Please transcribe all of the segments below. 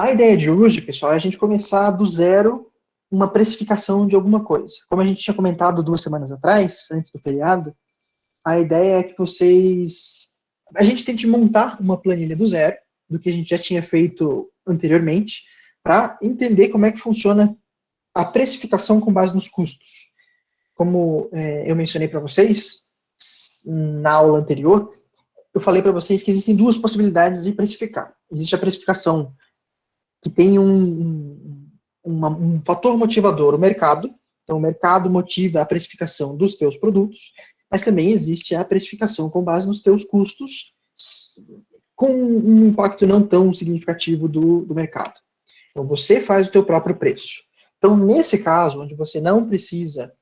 A ideia de hoje, pessoal, é a gente começar do zero uma precificação de alguma coisa. Como a gente tinha comentado 2 semanas atrás, antes do feriado, a ideia é que a gente tente montar uma planilha do zero, do que a gente já tinha feito anteriormente, para entender como é que funciona a precificação com base nos custos. Como eu mencionei para vocês na aula anterior, eu falei para vocês que existem duas possibilidades de precificar. Existe a precificação que tem um fator motivador, o mercado. Então, o mercado motiva a precificação dos teus produtos, mas também existe a precificação com base nos teus custos, com um impacto não tão significativo do mercado. Então, você faz o teu próprio preço. Então, nesse caso, onde você não precisa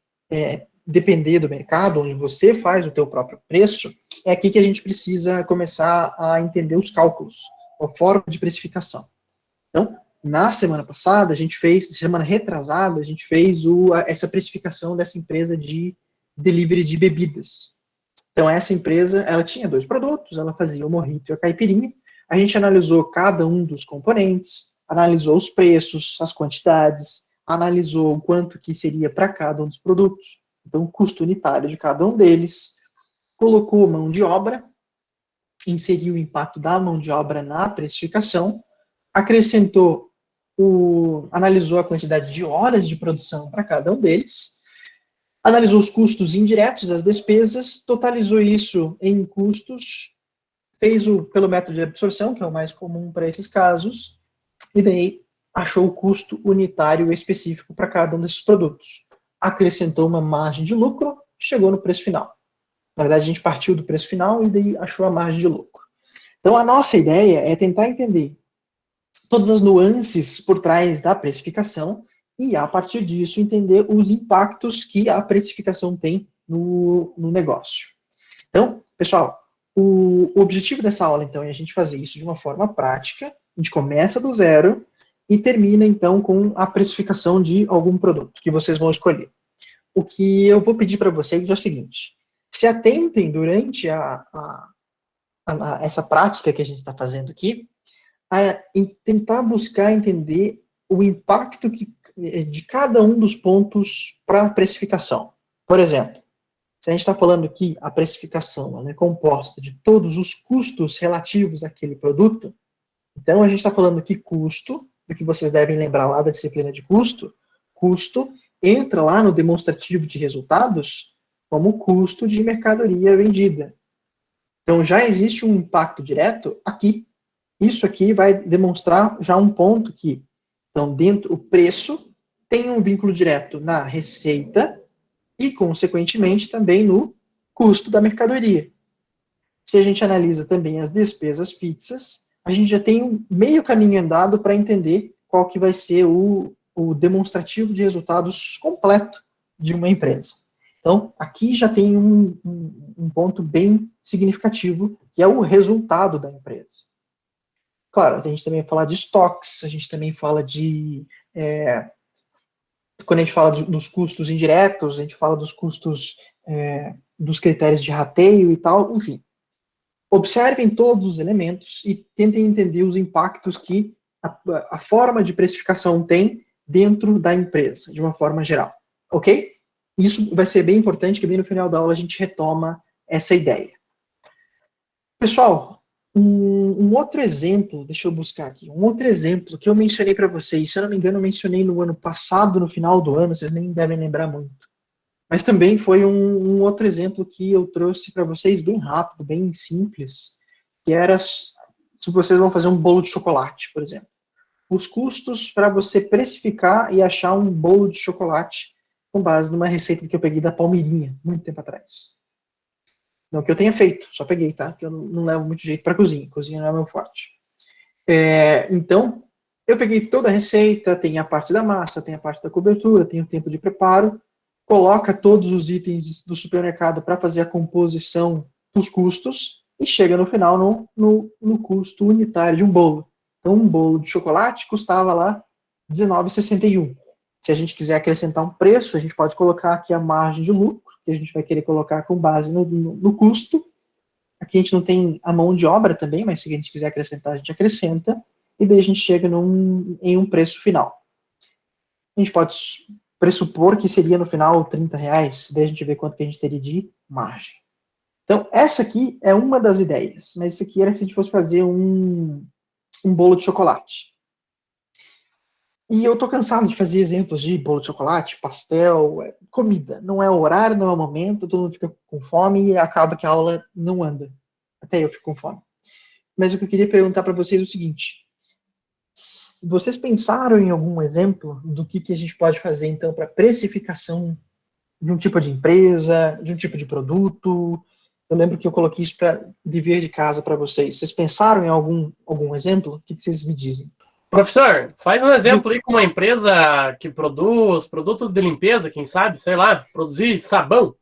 depender do mercado, onde você faz o teu próprio preço, é aqui que a gente precisa começar a entender os cálculos, a forma de precificação. Então, na semana passada, semana retrasada, a gente fez essa precificação dessa empresa de delivery de bebidas. Então, essa empresa, ela tinha 2 produtos, ela fazia o mojito e a caipirinha. A gente analisou cada um dos componentes, analisou os preços, as quantidades, analisou o quanto que seria para cada um dos produtos, então o custo unitário de cada um deles, colocou mão de obra, inseriu o impacto da mão de obra na precificação, analisou a quantidade de horas de produção para cada um deles, analisou os custos indiretos, as despesas, totalizou isso em custos, fez pelo método de absorção, que é o mais comum para esses casos, e daí achou o custo unitário específico para cada um desses produtos. Acrescentou uma margem de lucro, chegou no preço final. Na verdade, a gente partiu do preço final e daí achou a margem de lucro. Então, a nossa ideia é tentar entender todas as nuances por trás da precificação e, a partir disso, entender os impactos que a precificação tem no negócio. Então, pessoal, o objetivo dessa aula, então, é a gente fazer isso de uma forma prática. A gente começa do zero e termina, então, com a precificação de algum produto que vocês vão escolher. O que eu vou pedir para vocês é o seguinte: se atentem durante essa prática que a gente está fazendo aqui, em tentar buscar entender o impacto de cada um dos pontos para a precificação. Por exemplo, se a gente está falando que a precificação é composta de todos os custos relativos àquele produto, então a gente está falando que custo, do que vocês devem lembrar lá da disciplina de custo entra lá no demonstrativo de resultados como custo de mercadoria vendida. Então já existe um impacto direto aqui. Isso aqui vai demonstrar já um ponto que, então, o preço tem um vínculo direto na receita e, consequentemente, também no custo da mercadoria. Se a gente analisa também as despesas fixas, a gente já tem um meio caminho andado para entender qual que vai ser o demonstrativo de resultados completo de uma empresa. Então, aqui já tem um ponto bem significativo, que é o resultado da empresa. Claro, a gente também fala de estoques, a gente também fala quando a gente fala dos custos indiretos, a gente fala dos custos dos critérios de rateio e tal, enfim. Observem todos os elementos e tentem entender os impactos que a forma de precificação tem dentro da empresa, de uma forma geral, ok? Isso vai ser bem importante, que bem no final da aula a gente retoma essa ideia. Pessoal, um outro exemplo, deixa eu buscar aqui, um outro exemplo que eu mencionei para vocês, se eu não me engano, eu mencionei no ano passado, no final do ano, vocês nem devem lembrar muito. Mas também foi um outro exemplo que eu trouxe para vocês bem rápido, bem simples, que era se vocês vão fazer um bolo de chocolate, por exemplo. Os custos para você precificar e achar um bolo de chocolate com base numa receita que eu peguei da Palmeirinha, muito tempo atrás. Não que eu tenha feito, só peguei, tá? Porque eu não levo muito jeito para cozinha. Cozinha não é meu forte. Então, eu peguei toda a receita, tem a parte da massa, tem a parte da cobertura, tem o tempo de preparo, coloca todos os itens do supermercado para fazer a composição dos custos e chega no final no custo unitário de um bolo. Então, um bolo de chocolate custava lá R$19,61. Se a gente quiser acrescentar um preço, a gente pode colocar aqui a margem de lucro, que a gente vai querer colocar com base no custo. Aqui a gente não tem a mão de obra também, mas se a gente quiser acrescentar, a gente acrescenta. e daí a gente chega em um preço final. A gente pode pressupor que seria no final R$ 30, daí a gente vê quanto que a gente teria de margem. Então, essa aqui é uma das ideias, mas isso aqui era se a gente fosse fazer um bolo de chocolate. E eu tô cansado de fazer exemplos de bolo de chocolate, pastel, comida. Não é o horário, não é o momento, todo mundo fica com fome e acaba que a aula não anda. Até eu fico com fome. Mas o que eu queria perguntar para vocês é o seguinte: vocês pensaram em algum exemplo do que a gente pode fazer, então, para precificação de um tipo de empresa, de um tipo de produto? Eu lembro que eu coloquei isso para dever de casa para vocês. Vocês pensaram em algum exemplo? O que vocês me dizem? Professor, faz um exemplo aí com uma empresa que produz produtos de limpeza, quem sabe, sei lá, produzir sabão.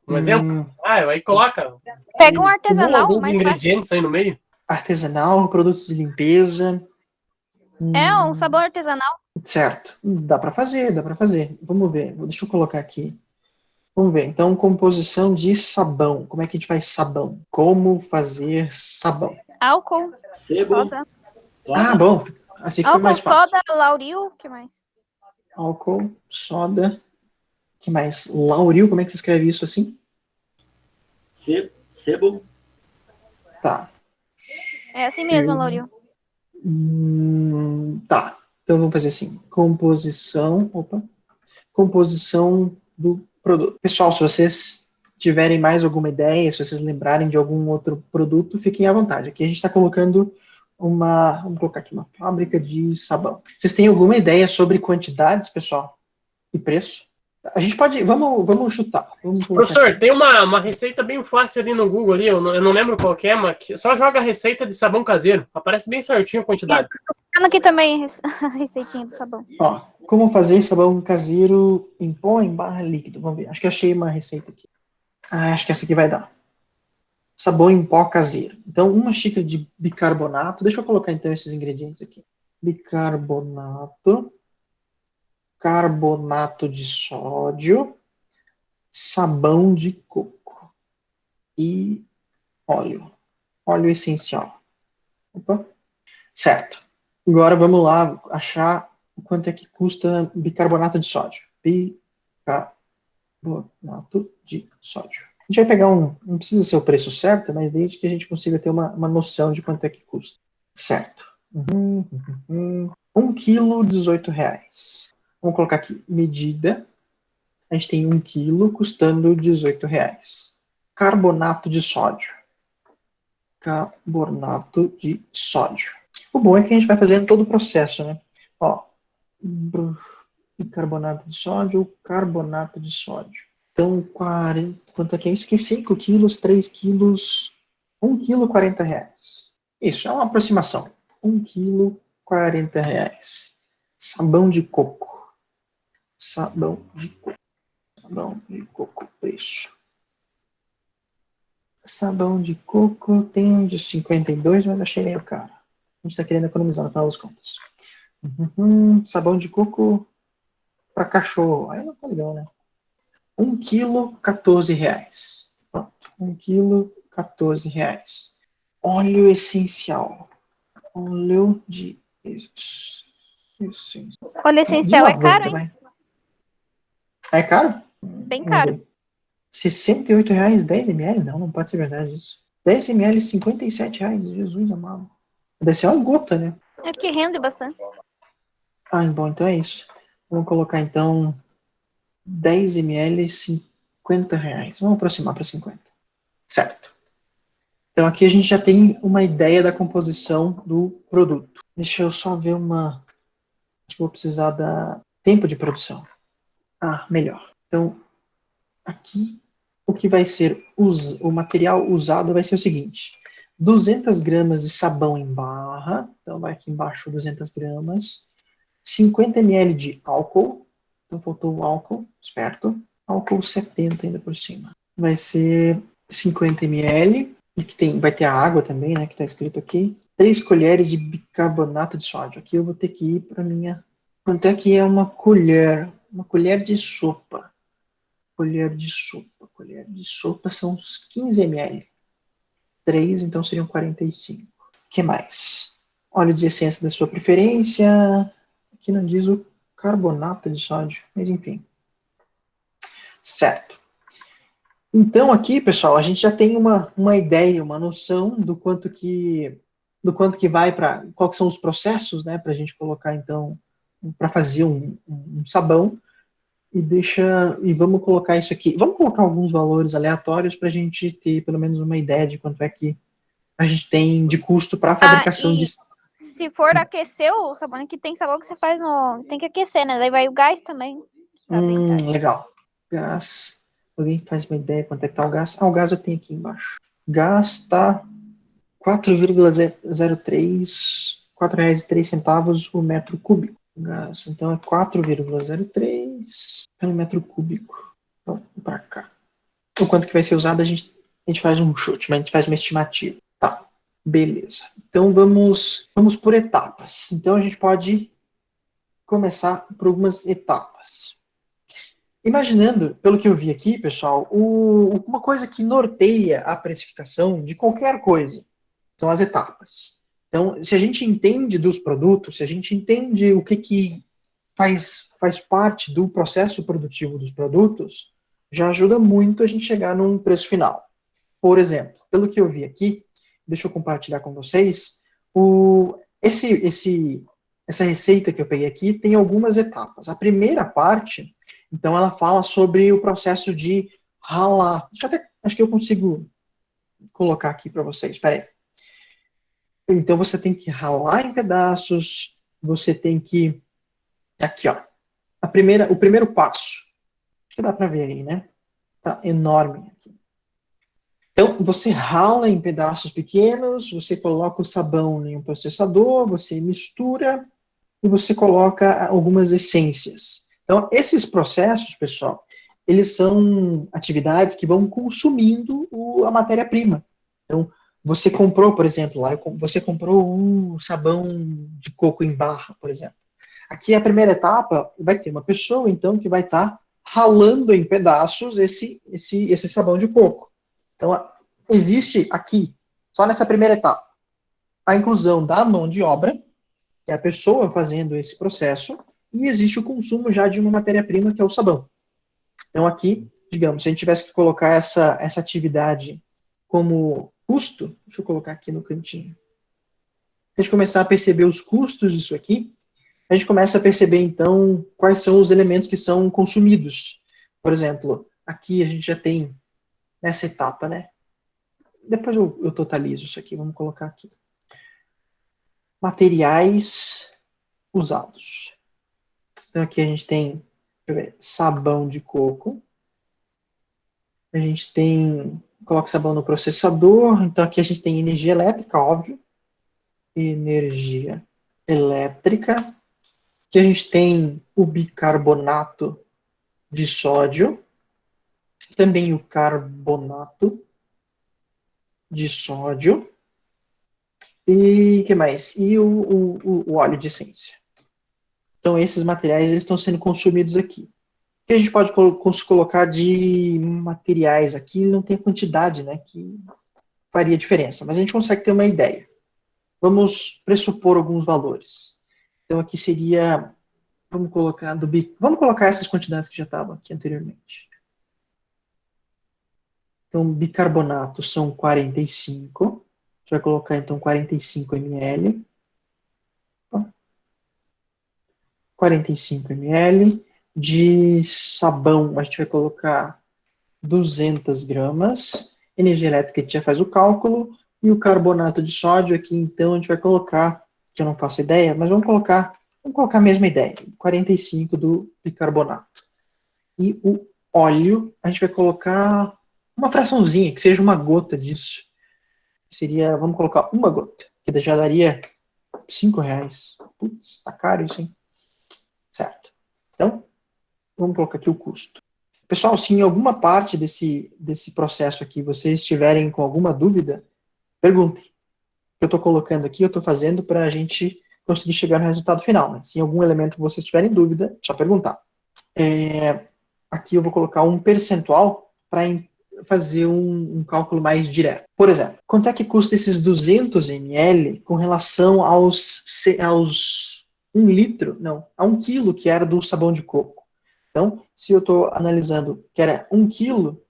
Um exemplo? Aí coloca Pega um artesanal, alguns mais ingredientes fácil. aí no meio. Artesanal, produtos de limpeza. Um sabor artesanal. Certo. Dá para fazer, dá para fazer. Vamos ver. Deixa eu colocar aqui. Vamos ver. Então, composição de sabão. Como é que a gente faz sabão? Como fazer sabão? Álcool, soda. Ah, bom. Assim fica mais Álcool, fácil. soda, lauril, o que mais? Álcool, soda. Que mais? Lauril, como é que se escreve isso assim? Sebo. Tá. É assim mesmo, lauril. Tá. Então vamos fazer assim. Composição. Opa. Composição do produto. Pessoal, se vocês tiverem mais alguma ideia, se vocês lembrarem de algum outro produto, fiquem à vontade. Aqui a gente está colocando vamos colocar aqui uma fábrica de sabão. Vocês têm alguma ideia sobre quantidades, pessoal? E preço? A gente pode, vamos chutar. Professor, aqui. tem uma receita bem fácil ali no Google, ali, eu não lembro qual que é, mas só joga a receita de sabão caseiro. Aparece bem certinho a quantidade. Aqui também a receitinha do sabão. Ó, como fazer sabão caseiro em pó em barra líquido? Vamos ver. Acho que achei uma receita aqui. Acho que essa aqui vai dar. Sabão em pó caseiro. Então, uma xícara de bicarbonato. Deixa eu colocar então esses ingredientes aqui. Bicarbonato, carbonato de sódio, sabão de coco e óleo. Óleo essencial. Opa. Certo. Agora vamos lá achar quanto é que custa bicarbonato de sódio. Bicarbonato de sódio. A gente vai pegar não precisa ser o preço certo, mas desde que a gente consiga ter uma noção de quanto é que custa. Certo. 1 quilo, R$18. Vamos colocar aqui, medida. A gente tem 1 quilo custando R$18. Carbonato de sódio. Carbonato de sódio. O bom é que a gente vai fazendo todo o processo, né? Ó, bicarbonato de sódio, carbonato de sódio. Então, quanto é que é isso? Que 5 quilos, 3 quilos, 1 quilo, R$40. Isso, é uma aproximação. 1 quilo, R$40. Sabão de coco. Sabão de coco. Sabão de coco, preço. Sabão de coco tem um de 52, mas achei meio caro. A gente está querendo economizar no final das contas. Sabão de coco para cachorro. Aí não tá legal, né? 1 quilo, R$14. Pronto. 1 quilo, R$14. Óleo essencial. Óleo de essencial. Óleo essencial é caro, hein? É caro? Bem caro. R$68, 10 ml? Não pode ser verdade isso. 10 ml, R$57. Jesus amado. Deve ser uma gota, né? É porque rende bastante. Bom, então é isso. Vamos colocar, então, 10 ml, R$50. Vamos aproximar para 50. Certo. Então, aqui a gente já tem uma ideia da composição do produto. Deixa eu só ver acho que vou precisar da tempo de produção. Melhor. Então, aqui, o que vai ser o material usado vai ser o seguinte. 200 gramas de sabão em barra. Então, vai aqui embaixo 200 gramas. 50 ml de álcool. Então, faltou o álcool, certo? Álcool 70 ainda por cima. Vai ser 50 ml. E que vai ter a água também, né? Que está escrito aqui. 3 colheres de bicarbonato de sódio. Aqui eu vou ter que ir para minha... Quanto é que é uma colher? Uma colher de sopa. Colher de sopa. Colher de sopa são uns 15 ml. 3, então seriam 45. O que mais? óleo de essência da sua preferência. Aqui não diz o carbonato de sódio, mas enfim. Certo. Então aqui, pessoal, a gente já tem uma ideia, uma noção do quanto que vai para, quais são os processos, né, para a gente colocar, então, para fazer um sabão. E vamos colocar isso aqui. Vamos colocar alguns valores aleatórios para a gente ter pelo menos uma ideia de quanto é que a gente tem de custo para a fabricação de sabão. Se for aquecer o sabão, que tem sabão que você faz no... Tem que aquecer, né? Daí vai o gás também. Tá bem caro. Legal. Gás. Alguém faz uma ideia quanto é que tá o gás? O gás eu tenho aqui embaixo. Gás está 4,03, R$4,03 o metro cúbico. Gás, então é 4,03 pelo metro cúbico. Então, para cá. O quanto que vai ser usado, a gente faz um chute, mas a gente faz uma estimativa. Tá, beleza. Então vamos por etapas. Então a gente pode começar por algumas etapas. Imaginando, pelo que eu vi aqui, pessoal, uma coisa que norteia a precificação de qualquer coisa são as etapas. Então, se a gente entende dos produtos, se a gente entende o que faz parte do processo produtivo dos produtos, já ajuda muito a gente chegar num preço final. Por exemplo, pelo que eu vi aqui, deixa eu compartilhar com vocês, essa receita que eu peguei aqui tem algumas etapas. A primeira parte, então, ela fala sobre o processo de ralar. Acho que eu consigo colocar aqui para vocês. Espera aí. Então, você tem que ralar em pedaços, você tem que... Aqui, ó. O primeiro passo. Acho que dá para ver aí, né? Tá enorme aqui. Então, você rala em pedaços pequenos, você coloca o sabão em um processador, você mistura e você coloca algumas essências. Então, esses processos, pessoal, eles são atividades que vão consumindo a matéria-prima. Então, você comprou, por exemplo, você comprou um sabão de coco em barra, por exemplo. Aqui, a primeira etapa, vai ter uma pessoa, então, que vai estar ralando em pedaços esse sabão de coco. Então, existe aqui, só nessa primeira etapa, a inclusão da mão de obra, que é a pessoa fazendo esse processo, e existe o consumo já de uma matéria-prima, que é o sabão. Então, aqui, digamos, se a gente tivesse que colocar essa atividade como custo, deixa eu colocar aqui no cantinho. Se a gente começar a perceber os custos disso aqui, a gente começa a perceber, então, quais são os elementos que são consumidos. Por exemplo, aqui a gente já tem nessa etapa, né? Depois eu totalizo isso aqui, vamos colocar aqui. Materiais usados. Então aqui a gente tem, deixa eu ver, sabão de coco. A gente tem, coloca sabão no processador. Então aqui a gente tem energia elétrica, óbvio. Energia elétrica. Aqui a gente tem o bicarbonato de sódio. Também o carbonato de sódio. E o que mais? E o óleo de essência. Então, esses materiais eles estão sendo consumidos aqui. O que a gente pode colocar de materiais aqui? Não tem quantidade, né, que faria diferença, mas a gente consegue ter uma ideia. Vamos pressupor alguns valores. Então, aqui seria... Vamos colocar essas quantidades que já estavam aqui anteriormente. Então, bicarbonato são 45. A gente vai colocar, então, 45 ml. 45 ml. De sabão, a gente vai colocar 200 gramas. Energia elétrica, a gente já faz o cálculo. E o carbonato de sódio aqui, então, a gente vai colocar, que eu não faço ideia, mas vamos colocar a mesma ideia. 45 do bicarbonato. E o óleo, a gente vai colocar uma fraçãozinha, que seja uma gota disso. Seria, vamos colocar uma gota, que já daria R$5. Putz, tá caro isso, hein? Certo. Então, vamos colocar aqui o custo. Pessoal, se em alguma parte desse processo aqui vocês estiverem com alguma dúvida, perguntem. O que eu estou colocando aqui, eu estou fazendo para a gente conseguir chegar no resultado final. Mas se em algum elemento vocês tiverem dúvida, é só perguntar. Aqui eu vou colocar um percentual para fazer um cálculo mais direto. Por exemplo, quanto é que custa esses 200 ml com relação aos 1 litro, não, a 1 quilo que era do sabão de coco? Então, se eu estou analisando que era 1 quilo,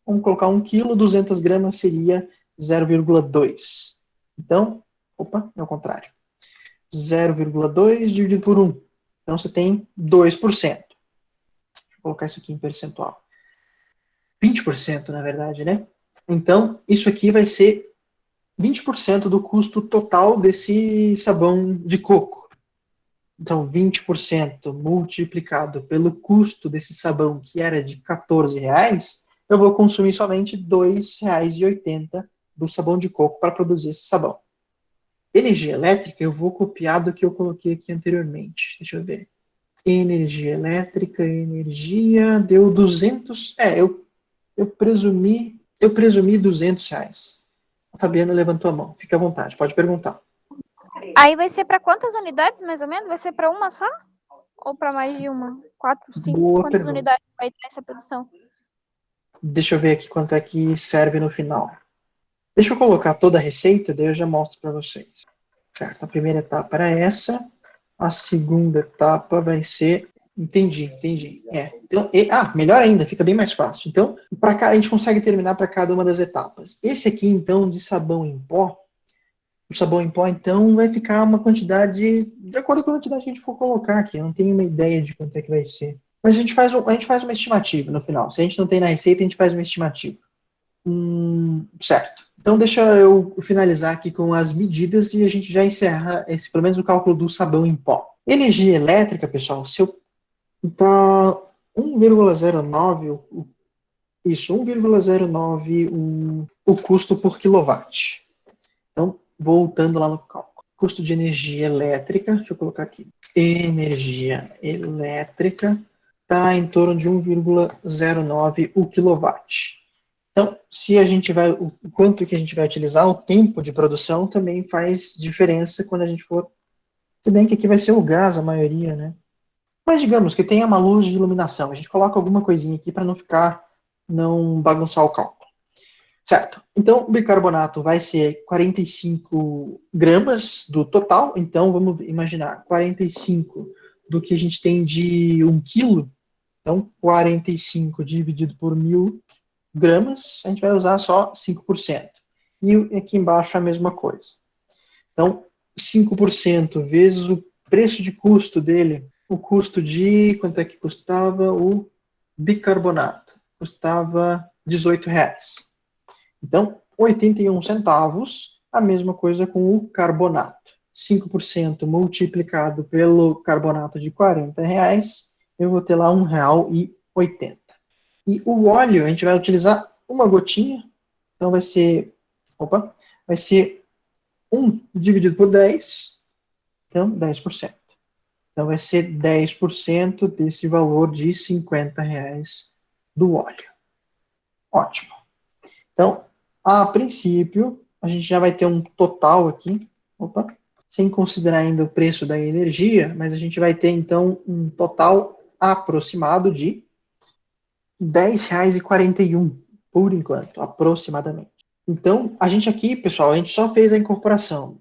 vamos colocar 1 quilo, 200 gramas seria 0,2. Então, opa, é o contrário. 0,2 dividido por 1. Então, você tem 2%. Deixa eu colocar isso aqui em percentual. 20%, na verdade, né? Então, isso aqui vai ser 20% do custo total desse sabão de coco. Então, 20% multiplicado pelo custo desse sabão, que era de R$14, eu vou consumir somente R$2,80 do sabão de coco para produzir esse sabão. Energia elétrica, eu vou copiar do que eu coloquei aqui anteriormente. Deixa eu ver. Energia elétrica, energia, deu 200. Eu presumi R$200. A Fabiana levantou a mão. Fica à vontade, pode perguntar. Aí vai ser para quantas unidades, mais ou menos? Vai ser para uma só? Ou para mais de uma? 4, 5? Boa Quantas pergunta. unidades vai ter essa produção? Deixa eu ver aqui quanto é que serve no final. Deixa eu colocar toda a receita, daí eu já mostro para vocês. Certo, a primeira etapa era essa. A segunda etapa vai ser... Entendi. Então, melhor ainda, fica bem mais fácil. Então, a gente consegue terminar para cada uma das etapas. Esse aqui, então, de sabão em pó, o sabão em pó, então, vai ficar uma quantidade, de acordo com a quantidade que a gente for colocar aqui. Eu não tenho uma ideia de quanto é que vai ser. Mas a gente faz uma estimativa no final. Se a gente não tem na receita, a gente faz uma estimativa. Certo. Então, deixa eu finalizar aqui com as medidas e a gente já encerra pelo menos o cálculo do sabão em pó. Energia elétrica, pessoal, se eu tá 1,09, isso, 1,09 o custo por quilowatt. Então, voltando lá no cálculo. Custo de energia elétrica, deixa eu colocar aqui. Energia elétrica está em torno de 1,09 o quilowatt. Então, se a gente vai, o quanto que a gente vai utilizar, o tempo de produção também faz diferença quando a gente for, se bem que aqui vai ser o gás a maioria, né? Mas digamos que tenha uma luz de iluminação. A gente coloca alguma coisinha aqui para não bagunçar o cálculo. Certo. Então, o bicarbonato vai ser 45 gramas do total. Então, vamos imaginar 45 do que a gente tem de 1 quilo. Então, 45 dividido por 1.000 gramas, a gente vai usar só 5%. E aqui embaixo a mesma coisa. Então, 5% vezes o preço de custo dele, o custo de, quanto é que custava o bicarbonato? Custava R$18. Então, 81 centavos, a mesma coisa com o carbonato. 5% multiplicado pelo carbonato de R$40, eu vou ter lá R$1,80. E o óleo, a gente vai utilizar uma gotinha, então vai ser 1 dividido por 10, então 10%. Então vai ser 10% desse valor de R$50 do óleo. Ótimo. Então, a princípio, a gente já vai ter um total aqui, sem considerar ainda o preço da energia, mas a gente vai ter então um total aproximado de R$10,41, por enquanto, aproximadamente. Então, a gente aqui, pessoal, a gente só fez a incorporação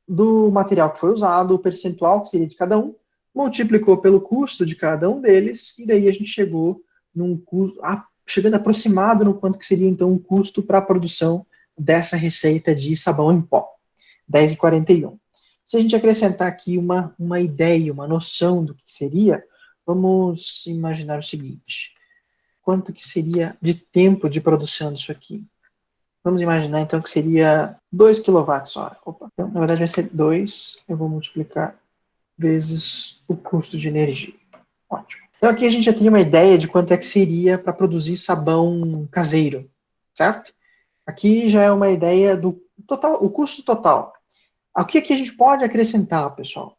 do material que foi usado, o percentual que seria de cada um, multiplicou pelo custo de cada um deles, e daí a gente chegou num custo, chegando aproximado no quanto que seria, então, o custo para a produção dessa receita de sabão em pó, R$10,41. Se a gente acrescentar aqui uma ideia, uma noção do que seria, vamos imaginar o seguinte: quanto que seria de tempo de produção disso aqui? Vamos imaginar, então, que seria 2 kWh. Então, na verdade, vai ser 2, eu vou multiplicar vezes o custo de energia. Ótimo. Então, aqui a gente já tem uma ideia de quanto é que seria para produzir sabão caseiro, certo? Aqui já é uma ideia do total, o custo total. O que aqui a gente pode acrescentar, pessoal?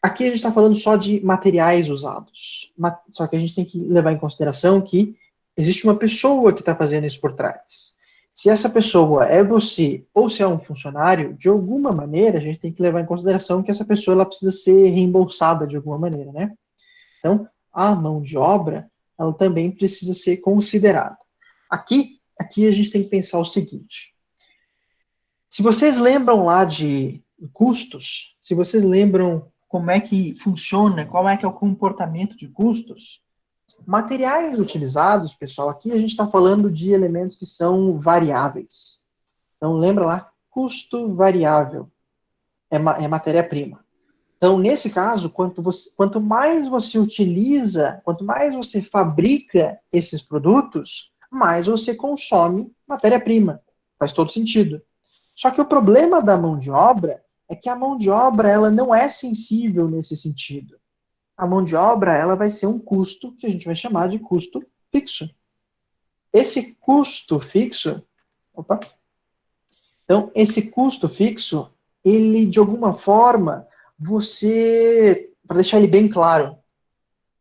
Aqui a gente está falando só de materiais usados. Só que a gente tem que levar em consideração que existe uma pessoa que está fazendo isso por trás. Se essa pessoa é você ou se é um funcionário, de alguma maneira a gente tem que levar em consideração que essa pessoa ela precisa ser reembolsada de alguma maneira, né? Então, a mão de obra, ela também precisa ser considerada. Aqui a gente tem que pensar o seguinte. Se vocês lembram lá de custos, se vocês lembram como é que funciona, qual é que é o comportamento de custos, materiais utilizados, pessoal, aqui a gente está falando de elementos que são variáveis. Então, lembra lá, custo variável é matéria-prima. Então, nesse caso, quanto mais você utiliza, quanto mais você fabrica esses produtos, mais você consome matéria-prima. Faz todo sentido. Só que o problema da mão de obra é que a mão de obra ela não é sensível nesse sentido. A mão de obra ela vai ser um custo que a gente vai chamar de custo fixo. Esse custo fixo, então esse custo fixo, ele de alguma forma para deixar ele bem claro,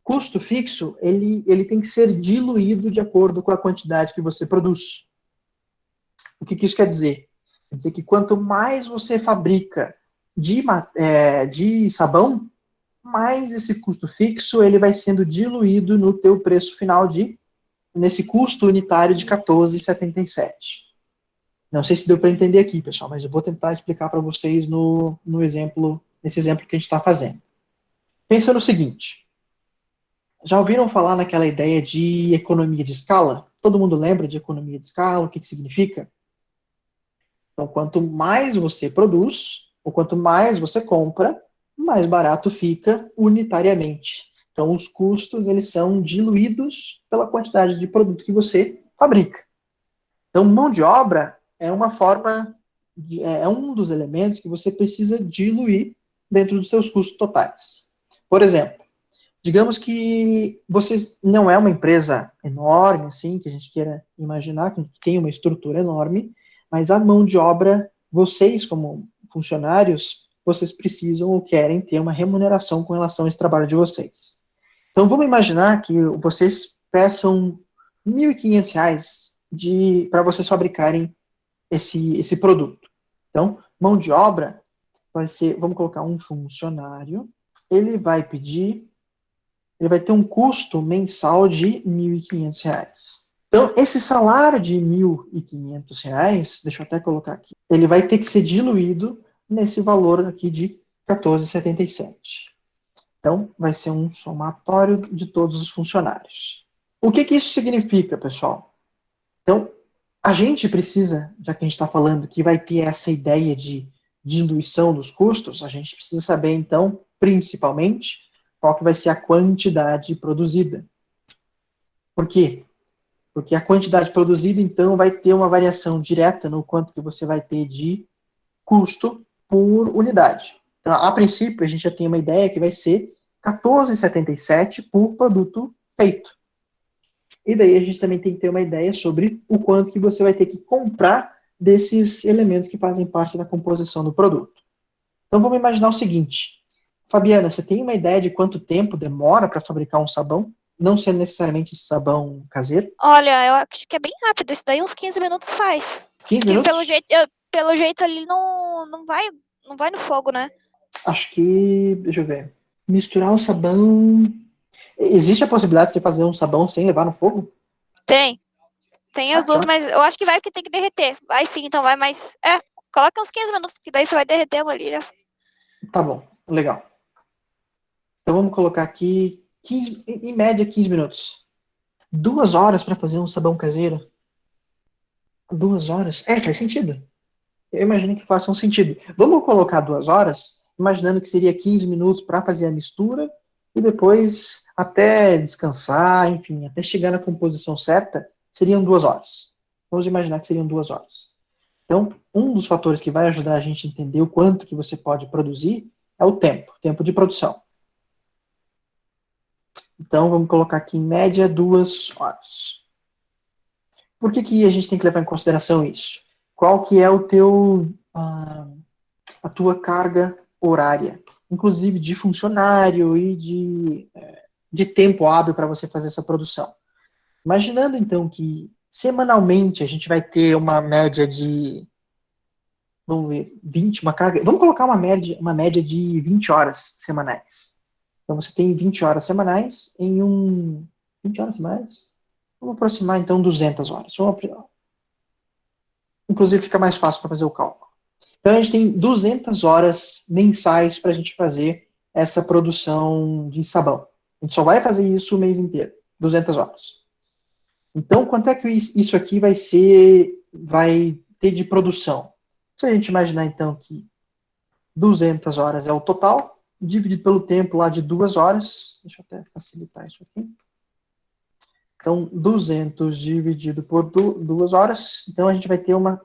custo fixo ele tem que ser diluído de acordo com a quantidade que você produz. O que isso quer dizer? Quer dizer que quanto mais você fabrica de sabão, mais esse custo fixo ele vai sendo diluído no teu preço final nesse custo unitário de 14,77. Não sei se deu para entender aqui, pessoal, mas eu vou tentar explicar para vocês nesse exemplo que a gente está fazendo. Pensa no seguinte. Já ouviram falar naquela ideia de economia de escala? Todo mundo lembra de economia de escala? O que significa? Então, quanto mais você produz, ou quanto mais você compra, mais barato fica unitariamente. Então, os custos, eles são diluídos pela quantidade de produto que você fabrica. Então, mão de obra é um dos elementos que você precisa diluir dentro dos seus custos totais. Por exemplo, digamos que você não é uma empresa enorme, assim, que a gente queira imaginar, que tem uma estrutura enorme, mas a mão de obra, vocês como funcionários, vocês precisam ou querem ter uma remuneração com relação a esse trabalho de vocês. Então, vamos imaginar que vocês peçam R$ 1.500 para vocês fabricarem esse produto. Então, mão de obra vai ser, vamos colocar um funcionário, ele vai ter um custo mensal de R$ 1.500. Então, esse salário de R$ 1.500, deixa eu até colocar aqui, ele vai ter que ser diluído nesse valor aqui de 14,77. Então, vai ser um somatório de todos os funcionários. O que isso significa, pessoal? Então, a gente precisa, já que a gente está falando que vai ter essa ideia de diluição dos custos, a gente precisa saber, então, principalmente, qual que vai ser a quantidade produzida. Por quê? Porque a quantidade produzida, então, vai ter uma variação direta no quanto que você vai ter de custo por unidade. Então, a princípio, a gente já tem uma ideia que vai ser 14,77 por produto feito. E daí a gente também tem que ter uma ideia sobre o quanto que você vai ter que comprar desses elementos que fazem parte da composição do produto. Então, vamos imaginar o seguinte. Fabiana, você tem uma ideia de quanto tempo demora para fabricar um sabão? Não sendo necessariamente sabão caseiro? Olha, eu acho que é bem rápido. Isso daí uns 15 minutos faz. 15 minutos? Pelo jeito ali não vai no fogo, né? Acho que, deixa eu ver. Misturar o sabão... Existe a possibilidade de você fazer um sabão sem levar no fogo? Tem as duas, Tá. mas eu acho que vai porque tem que derreter. Vai sim, então vai, mas... coloca uns 15 minutos, porque daí você vai derreter ali. Já. Tá bom, legal. Então vamos colocar aqui, em média, 15 minutos. 2 horas para fazer um sabão caseiro? 2 horas? Faz sentido. Eu imagino que faça um sentido. Vamos colocar 2 horas, imaginando que seria 15 minutos para fazer a mistura, e depois, até descansar, enfim, até chegar na composição certa, seriam 2 horas. Vamos imaginar que seriam 2 horas. Então, um dos fatores que vai ajudar a gente a entender o quanto que você pode produzir é o tempo de produção. Então, vamos colocar aqui, em média, 2 horas. Por que a gente tem que levar em consideração isso? Qual que é a tua carga horária? Inclusive de funcionário e de tempo hábil para você fazer essa produção. Imaginando, então, que semanalmente a gente vai ter uma média de, vamos ver, vamos colocar uma média de 20 horas semanais. Então, você tem 20 horas semanais 20 horas semanais? Vamos aproximar, então, 200 horas. Inclusive, fica mais fácil para fazer o cálculo. Então, a gente tem 200 horas mensais para a gente fazer essa produção de sabão. A gente só vai fazer isso o mês inteiro, 200 horas. Então, quanto é que isso aqui vai ter de produção? Se a gente imaginar, então, que 200 horas é o total, dividido pelo tempo lá de 2 horas, deixa eu até facilitar isso aqui. Então, 200 dividido por 2 horas, então a gente vai ter uma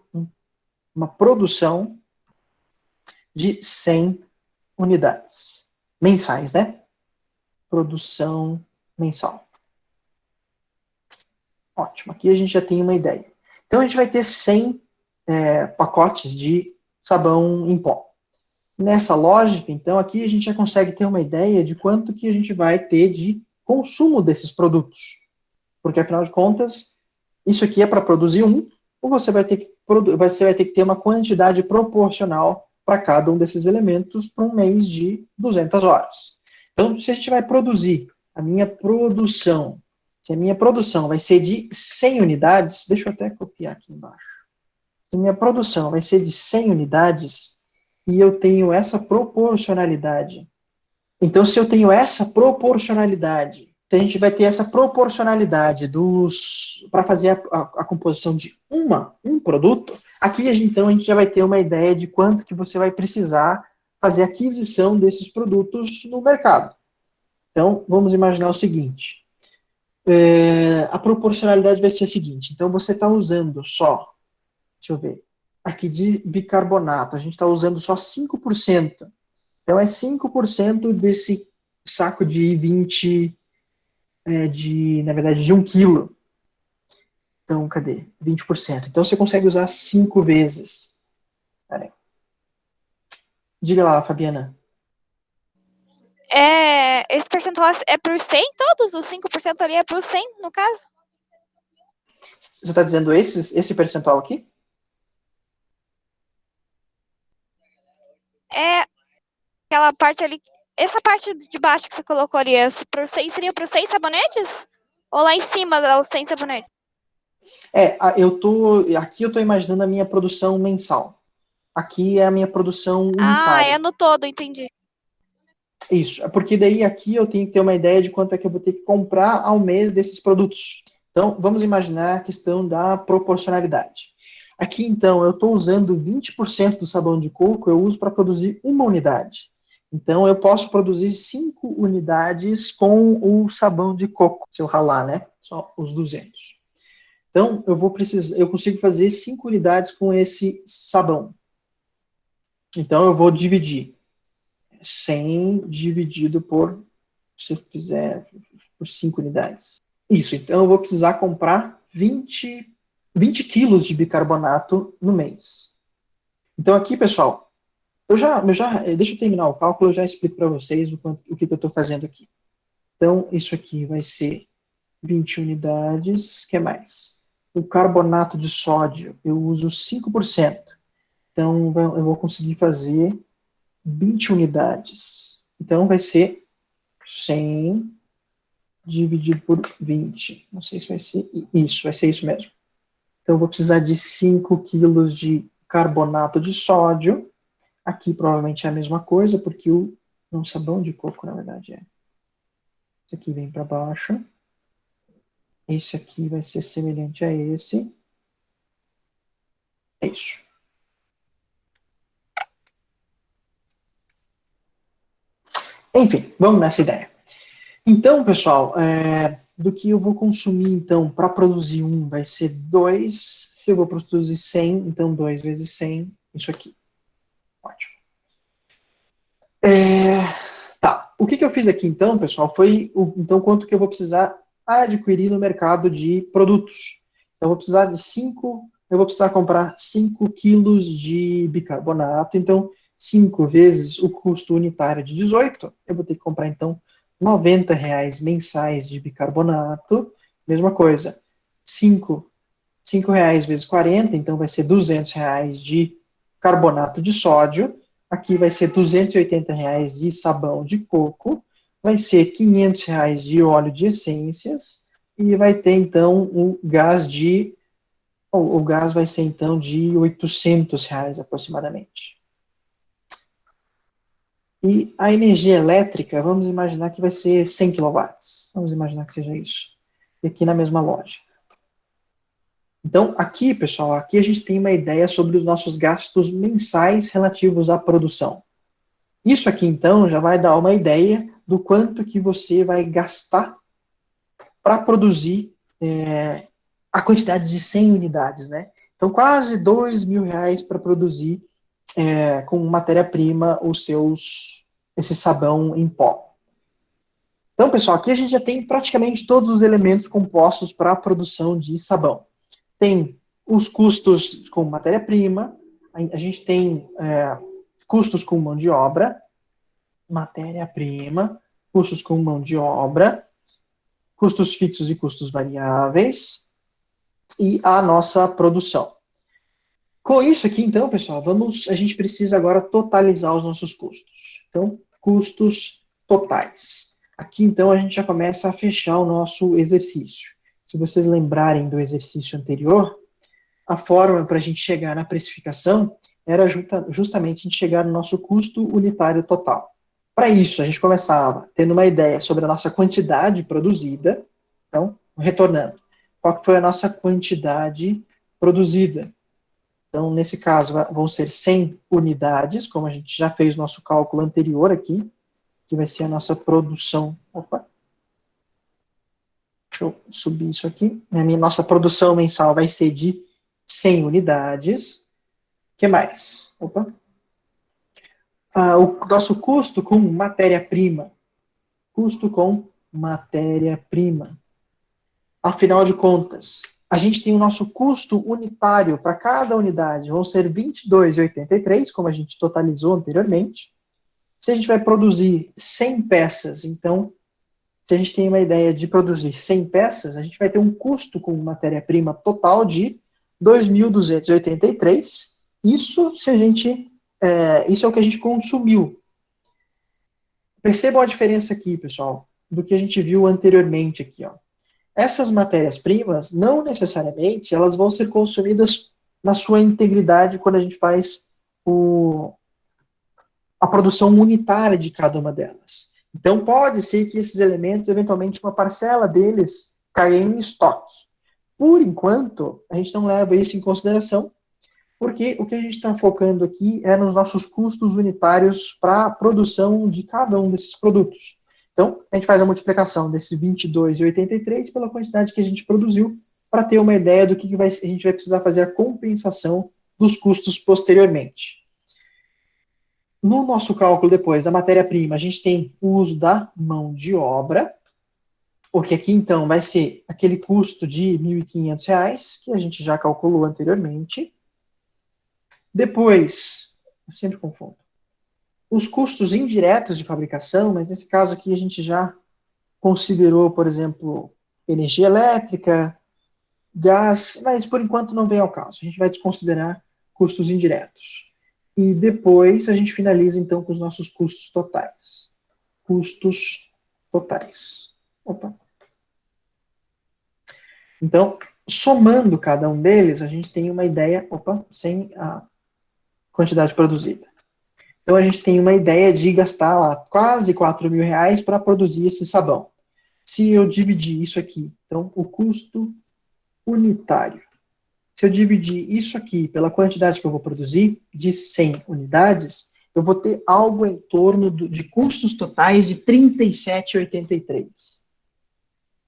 produção de 100 unidades mensais, né? Produção mensal. Ótimo, aqui a gente já tem uma ideia. Então, a gente vai ter 100 pacotes de sabão em pó. Nessa lógica, então, aqui a gente já consegue ter uma ideia de quanto que a gente vai ter de consumo desses produtos. Porque, afinal de contas, isso aqui é para produzir ou você vai ter que ter uma quantidade proporcional para cada um desses elementos para um mês de 200 horas. Então, se a gente vai produzir, se a minha produção vai ser de 100 unidades, deixa eu até copiar aqui embaixo. Se a minha produção vai ser de 100 unidades, e eu tenho essa proporcionalidade. Então, se eu tenho essa proporcionalidade, se a gente vai ter essa proporcionalidade para fazer a composição de um produto, aqui então a gente já vai ter uma ideia de quanto que você vai precisar fazer aquisição desses produtos no mercado. Então, vamos imaginar o seguinte. A proporcionalidade vai ser a seguinte. Então, você está usando só, deixa eu ver, aqui de bicarbonato, a gente está usando só 5%. Então, é 5% desse saco de 20, na verdade, de 1 quilo. Então, cadê? 20%. Então, você consegue usar 5 vezes. Peraí. Diga lá, Fabiana. Esse percentual é por 100 todos? Os 5% ali é por 100, no caso? Você está dizendo esse percentual aqui? Aquela parte ali, essa parte de baixo que você colocou ali, seria para 100 sabonetes? Ou lá em cima dos 100 sabonetes? Aqui eu estou imaginando a minha produção mensal. Aqui é a minha produção unitária. É no todo, entendi. Isso, porque daí aqui eu tenho que ter uma ideia de quanto é que eu vou ter que comprar ao mês desses produtos. Então, vamos imaginar a questão da proporcionalidade. Aqui, então, eu estou usando 20% do sabão de coco, eu uso para produzir 1 unidade. Então, eu posso produzir 5 unidades com o sabão de coco, se eu ralar, né? Só os 200. Então, eu consigo fazer 5 unidades com esse sabão. Então, eu vou dividir 100 dividido se eu fizer, por 5 unidades. Isso, então eu vou precisar comprar 20 quilos de bicarbonato no mês. Então aqui, pessoal, deixa eu terminar o cálculo, eu já explico para vocês o que eu estou fazendo aqui. Então, isso aqui vai ser 20 unidades, o que mais? O carbonato de sódio, eu uso 5%. Então, eu vou conseguir fazer 20 unidades. Então, vai ser 100 dividido por 20. Não sei se vai ser isso, vai ser isso mesmo. Então, eu vou precisar de 5 quilos de carbonato de sódio. Aqui, provavelmente, é a mesma coisa, porque não, sabão de coco, na verdade, é. Esse aqui vem para baixo. Esse aqui vai ser semelhante a esse. É isso. Enfim, vamos nessa ideia. Então, pessoal, do que eu vou consumir, então, para produzir vai ser 2. Se eu vou produzir 100, então 2 vezes 100, isso aqui. Ótimo. Tá, o que eu fiz aqui, então, pessoal, foi então, quanto que eu vou precisar adquirir no mercado de produtos. Então, eu vou precisar comprar 5 quilos de bicarbonato, então, 5 vezes o custo unitário de 18, eu vou ter que comprar, então, R$90 mensais de bicarbonato, mesma coisa, 5 reais vezes 40, então vai ser R$200 de carbonato de sódio, aqui vai ser R$280 de sabão de coco, vai ser R$500 de óleo de essências, e vai ter, então, o gás vai ser, então, de R$ 800 aproximadamente. E a energia elétrica, vamos imaginar que vai ser 100 quilowatts. Vamos imaginar que seja isso. E aqui na mesma loja. Então, aqui, pessoal, aqui a gente tem uma ideia sobre os nossos gastos mensais relativos à produção. Isso aqui, então, já vai dar uma ideia do quanto que você vai gastar para produzir a quantidade de 100 unidades, né? Então, quase R$ 2.000 para produzir com matéria-prima esse sabão em pó. Então, pessoal, aqui a gente já tem praticamente todos os elementos compostos para a produção de sabão. Tem os custos com matéria-prima, a gente tem custos com mão de obra, matéria-prima, custos com mão de obra, custos fixos e custos variáveis, e a nossa produção. Com isso aqui, então, pessoal, a gente precisa agora totalizar os nossos custos. Então, custos totais. Aqui, então, a gente já começa a fechar o nosso exercício. Se vocês lembrarem do exercício anterior, a fórmula para a gente chegar na precificação era justamente a gente chegar no nosso custo unitário total. Para isso, a gente começava tendo uma ideia sobre a nossa quantidade produzida. Então, retornando. Qual foi a nossa quantidade produzida? Então, nesse caso, vão ser 100 unidades, como a gente já fez o nosso cálculo anterior aqui, que vai ser a nossa produção. Opa! Deixa eu subir isso aqui. Nossa produção mensal vai ser de 100 unidades. O que mais? Opa! O nosso custo com matéria-prima. Custo com matéria-prima. Afinal de contas, a gente tem o nosso custo unitário para cada unidade, vão ser R$ 22,83, como a gente totalizou anteriormente. Se a gente vai produzir 100 peças, então, se a gente tem uma ideia de produzir 100 peças, a gente vai ter um custo com matéria-prima total de R$ 2.283. Isso é o que a gente consumiu. Percebam a diferença aqui, pessoal, do que a gente viu anteriormente aqui, ó. Essas matérias-primas, não necessariamente, elas vão ser consumidas na sua integridade quando a gente faz a produção unitária de cada uma delas. Então, pode ser que esses elementos, eventualmente, uma parcela deles caia em estoque. Por enquanto, a gente não leva isso em consideração, porque o que a gente está focando aqui é nos nossos custos unitários para a produção de cada um desses produtos. Então, a gente faz a multiplicação desse 22,83 pela quantidade que a gente produziu, para ter uma ideia do que a gente vai precisar fazer a compensação dos custos posteriormente. No nosso cálculo depois da matéria-prima, a gente tem o uso da mão de obra, porque aqui, então, vai ser aquele custo de R$ 1.500, que a gente já calculou anteriormente. Depois, eu sempre confundo, os custos indiretos de fabricação, mas nesse caso aqui a gente já considerou, por exemplo, energia elétrica, gás, mas por enquanto não vem ao caso. A gente vai desconsiderar custos indiretos. E depois a gente finaliza, então, com os nossos custos totais. Custos totais. Opa. Então, somando cada um deles, a gente tem uma ideia, sem a quantidade produzida. Então, a gente tem uma ideia de gastar lá quase R$4.000 para produzir esse sabão. Se eu dividir isso aqui, então, o custo unitário. Se eu dividir isso aqui pela quantidade que eu vou produzir, de 100 unidades, eu vou ter algo em torno de custos totais de R$ 37,83.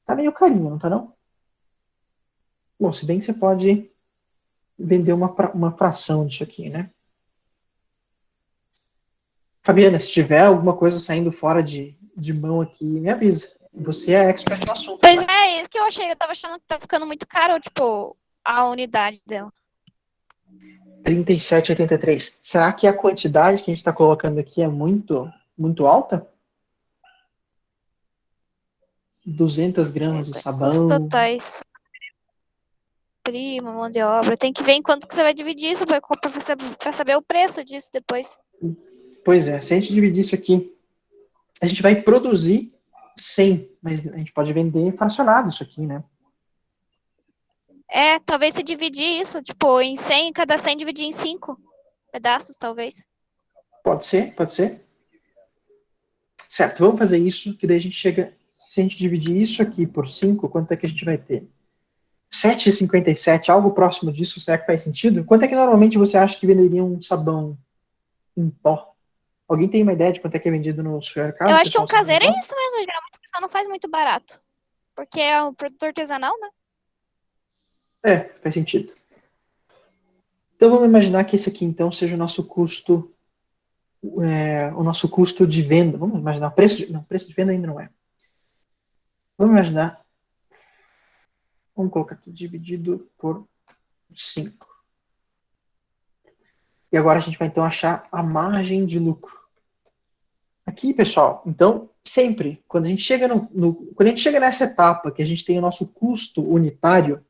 Tá meio carinho, não tá não? Bom, se bem que você pode vender uma fração disso aqui, né? Fabiana, se tiver alguma coisa saindo fora de mão aqui, me avisa. Você é expert no assunto. Pois é, isso que eu achei. Eu tava achando que tá ficando muito caro, tipo, a unidade dela. R$ 37,83. Será que a quantidade que a gente está colocando aqui é muito, muito alta? 200 gramas de sabão. Custos totais. Prima, mão de obra. Tem que ver em quanto que você vai dividir isso para saber o preço disso depois. Pois é, se a gente dividir isso aqui, a gente vai produzir 100, mas a gente pode vender fracionado isso aqui, né? Talvez se dividir isso, tipo, em 100, cada 100 dividir em 5 pedaços, talvez. Pode ser, pode ser. Certo, vamos fazer isso, que daí a gente chega, se a gente dividir isso aqui por 5, quanto é que a gente vai ter? 7,57, algo próximo disso, será que faz sentido? Quanto é que normalmente você acha que venderia um sabão em pó? Alguém tem uma ideia de quanto é que é vendido no supermercado? Eu acho que pessoal, um caseiro sabão em é pó? isso mesmo, geralmente o pessoal não faz muito barato. Porque é um produto artesanal, né? Faz sentido. Então vamos imaginar que esse aqui então seja o nosso custo de venda. Vamos imaginar o preço de, não, preço de venda ainda não é. Vamos imaginar, vamos colocar aqui dividido por 5. E agora a gente vai então achar a margem de lucro. Aqui, pessoal, então, sempre, quando a gente chega quando a gente chega nessa etapa que a gente tem o nosso custo unitário,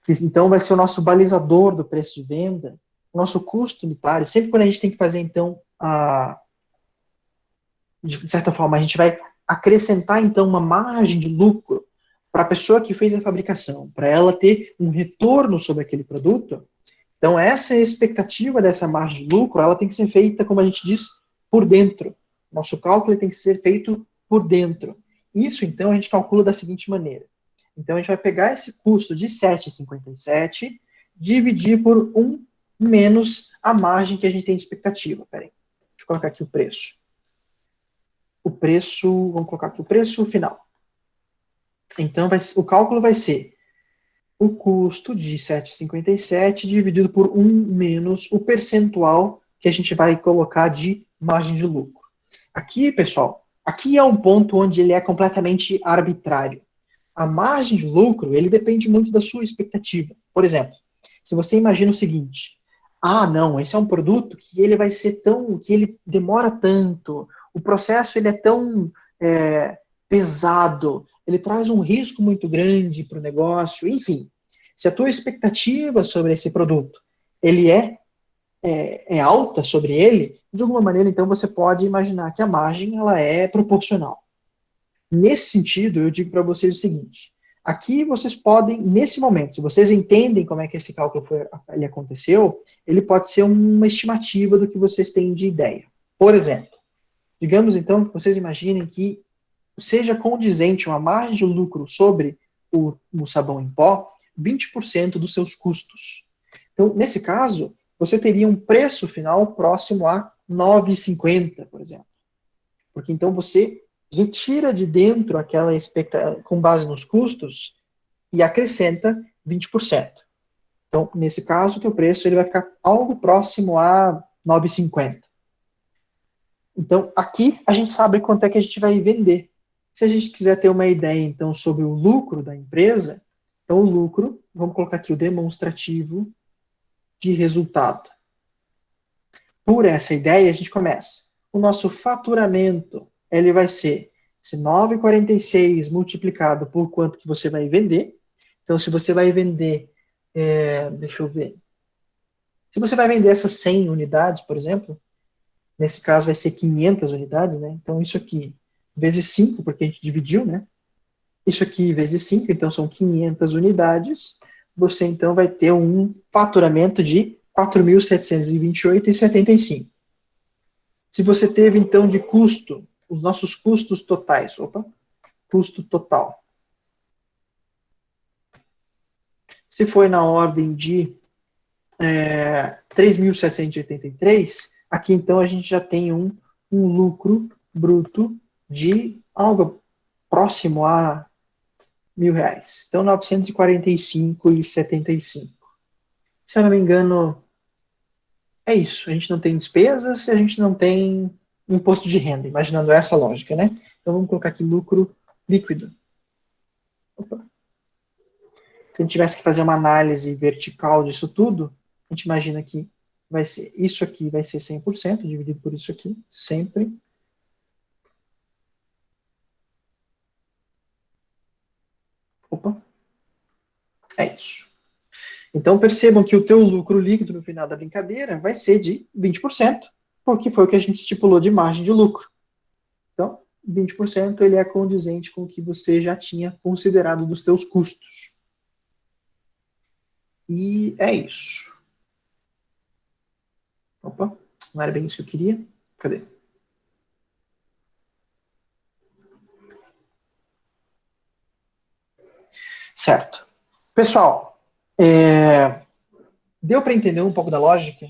que então vai ser o nosso balizador do preço de venda, o nosso custo unitário, sempre quando a gente tem que fazer, então, de certa forma, a gente vai acrescentar, então, uma margem de lucro para a pessoa que fez a fabricação, para ela ter um retorno sobre aquele produto. Então, essa expectativa dessa margem de lucro, ela tem que ser feita, como a gente diz, por dentro. Nosso cálculo tem que ser feito por dentro. Isso, então, a gente calcula da seguinte maneira. Então, a gente vai pegar esse custo de 7,57, dividir por 1 menos a margem que a gente tem de expectativa. Peraí, deixa eu colocar aqui o preço. Vamos colocar aqui o preço final. Então, o cálculo vai ser o custo de 7,57 dividido por 1 menos o percentual que a gente vai colocar de margem de lucro. Aqui, pessoal, aqui é um ponto onde ele é completamente arbitrário. A margem de lucro, ele depende muito da sua expectativa. Por exemplo, se você imagina o seguinte, não, esse é um produto que ele vai ser que ele demora tanto, o processo ele é tão pesado, ele traz um risco muito grande para o negócio, enfim. Se a tua expectativa sobre esse produto, ele é alta sobre ele, de alguma maneira, então, você pode imaginar que a margem ela é proporcional. Nesse sentido, eu digo para vocês o seguinte, aqui vocês podem, nesse momento, se vocês entendem como é que esse cálculo ele aconteceu, ele pode ser uma estimativa do que vocês têm de ideia. Por exemplo, digamos então que vocês imaginem que seja condizente uma margem de lucro sobre o sabão em pó, 20% dos seus custos. Então, nesse caso, você teria um preço final próximo a R$ 9,50, por exemplo. Porque então você retira de dentro aquela expectativa com base nos custos e acrescenta 20%. Então, nesse caso, o teu preço ele vai ficar algo próximo a R$ 9,50. Então, aqui a gente sabe quanto é que a gente vai vender. Se a gente quiser ter uma ideia, então, sobre o lucro da empresa, então o lucro, vamos colocar aqui o demonstrativo de resultado. Por essa ideia, a gente começa. O nosso faturamento, ele vai ser esse 9,46 multiplicado por quanto que você vai vender. Então, se você vai vender, deixa eu ver. Se você vai vender essas 100 unidades, por exemplo, nesse caso vai ser 500 unidades, né? Então, isso aqui vezes 5, porque a gente dividiu, né? Isso aqui vezes 5, então são 500 unidades. Você, então, vai ter um faturamento de R$ 4.728,75. Se você teve, então, de custo, os nossos custos totais, custo total. Se foi na ordem de 3.783, aqui, então, a gente já tem um lucro bruto de algo próximo a R$ 1.000. Então, 945,75. Se eu não me engano, é isso. A gente não tem despesas e a gente não tem imposto de renda, imaginando essa lógica, né? Então, vamos colocar aqui lucro líquido. Se a gente tivesse que fazer uma análise vertical disso tudo, a gente imagina que vai ser isso aqui vai ser 100%, dividido por isso aqui, sempre. É isso. Então, percebam que o teu lucro líquido no final da brincadeira vai ser de 20%, porque foi o que a gente estipulou de margem de lucro. Então, 20% ele é condizente com o que você já tinha considerado dos teus custos. E é isso. Opa, não era bem isso que eu queria. Cadê? Certo. Pessoal, deu para entender um pouco da lógica?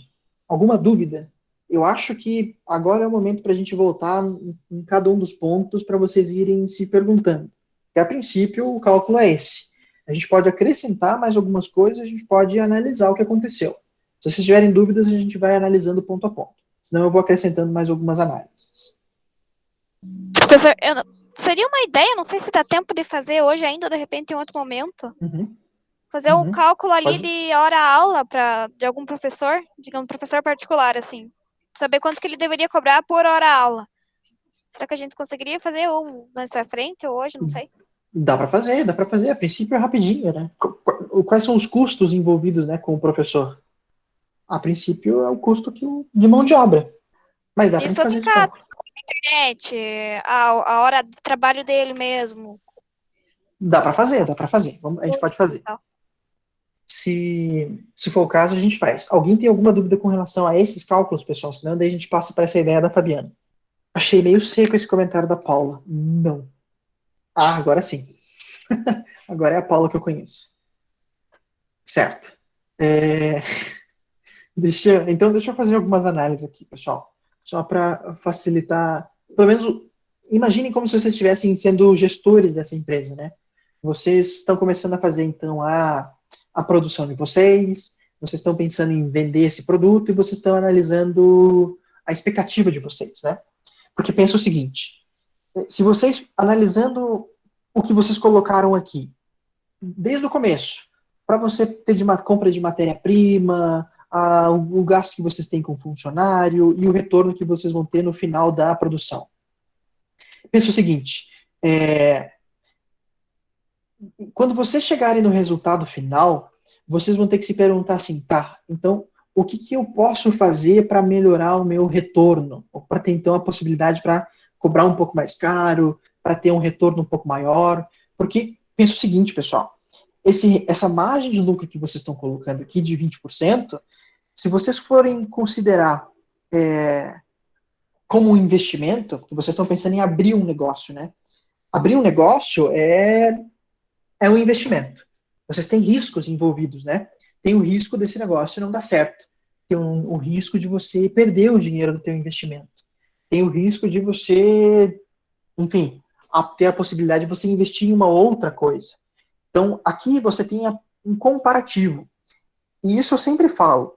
Alguma dúvida? Eu acho que agora é o momento para a gente voltar em cada um dos pontos para vocês irem se perguntando. Porque, a princípio, o cálculo é esse. A gente pode acrescentar mais algumas coisas, a gente pode analisar o que aconteceu. Se vocês tiverem dúvidas, a gente vai analisando ponto a ponto. Senão eu vou acrescentando mais algumas análises. Professor, seria uma ideia, não sei se dá tempo de fazer hoje ainda, ou de repente em outro momento. Fazer um cálculo ali de hora-aula de algum professor, digamos, professor particular, assim. Saber quanto que ele deveria cobrar por hora-aula. Será que a gente conseguiria fazer ou mais pra frente, ou hoje, não sei? Dá para fazer, dá para fazer. A princípio é rapidinho, né? Quais são os custos envolvidos, né, com o professor? A princípio é o custo de mão de obra. Mas dá para Isso fazer em esse casa, cálculo. na internet, a hora de trabalho dele mesmo. Dá para fazer, dá para fazer. A gente pode fazer. Se for o caso, a gente faz. Alguém tem alguma dúvida com relação a esses cálculos, pessoal? Senão daí a gente passa para essa ideia da Fabiana. Achei meio seco esse comentário da Paula. Não. Ah, agora sim. Agora é a Paula que eu conheço. Certo. Então, deixa eu fazer algumas análises aqui, pessoal. Só para facilitar. Pelo menos, imaginem como se vocês estivessem sendo gestores dessa empresa, né? Vocês estão começando a fazer, então, a produção de vocês estão pensando em vender esse produto e vocês estão analisando a expectativa de vocês, né? Porque pensa o seguinte, se vocês, analisando o que vocês colocaram aqui, desde o começo, para você ter de uma compra de matéria-prima, o gasto que vocês têm com o funcionário e o retorno que vocês vão ter no final da produção. Pensa o seguinte, quando vocês chegarem no resultado final, vocês vão ter que se perguntar assim, tá, então, o que eu posso fazer para melhorar o meu retorno? Ou para ter, então, a possibilidade para cobrar um pouco mais caro, para ter um retorno um pouco maior? Porque, pensa o seguinte, pessoal, essa margem de lucro que vocês estão colocando aqui de 20%, se vocês forem considerar como um investimento, porque vocês estão pensando em abrir um negócio, né? Abrir um negócio é um investimento. Vocês têm riscos envolvidos, né? Tem o risco desse negócio não dar certo. Tem o risco de você perder o dinheiro do teu investimento. Tem o risco de você, enfim, ter a possibilidade de você investir em uma outra coisa. Então, aqui você tem um comparativo. E isso eu sempre falo.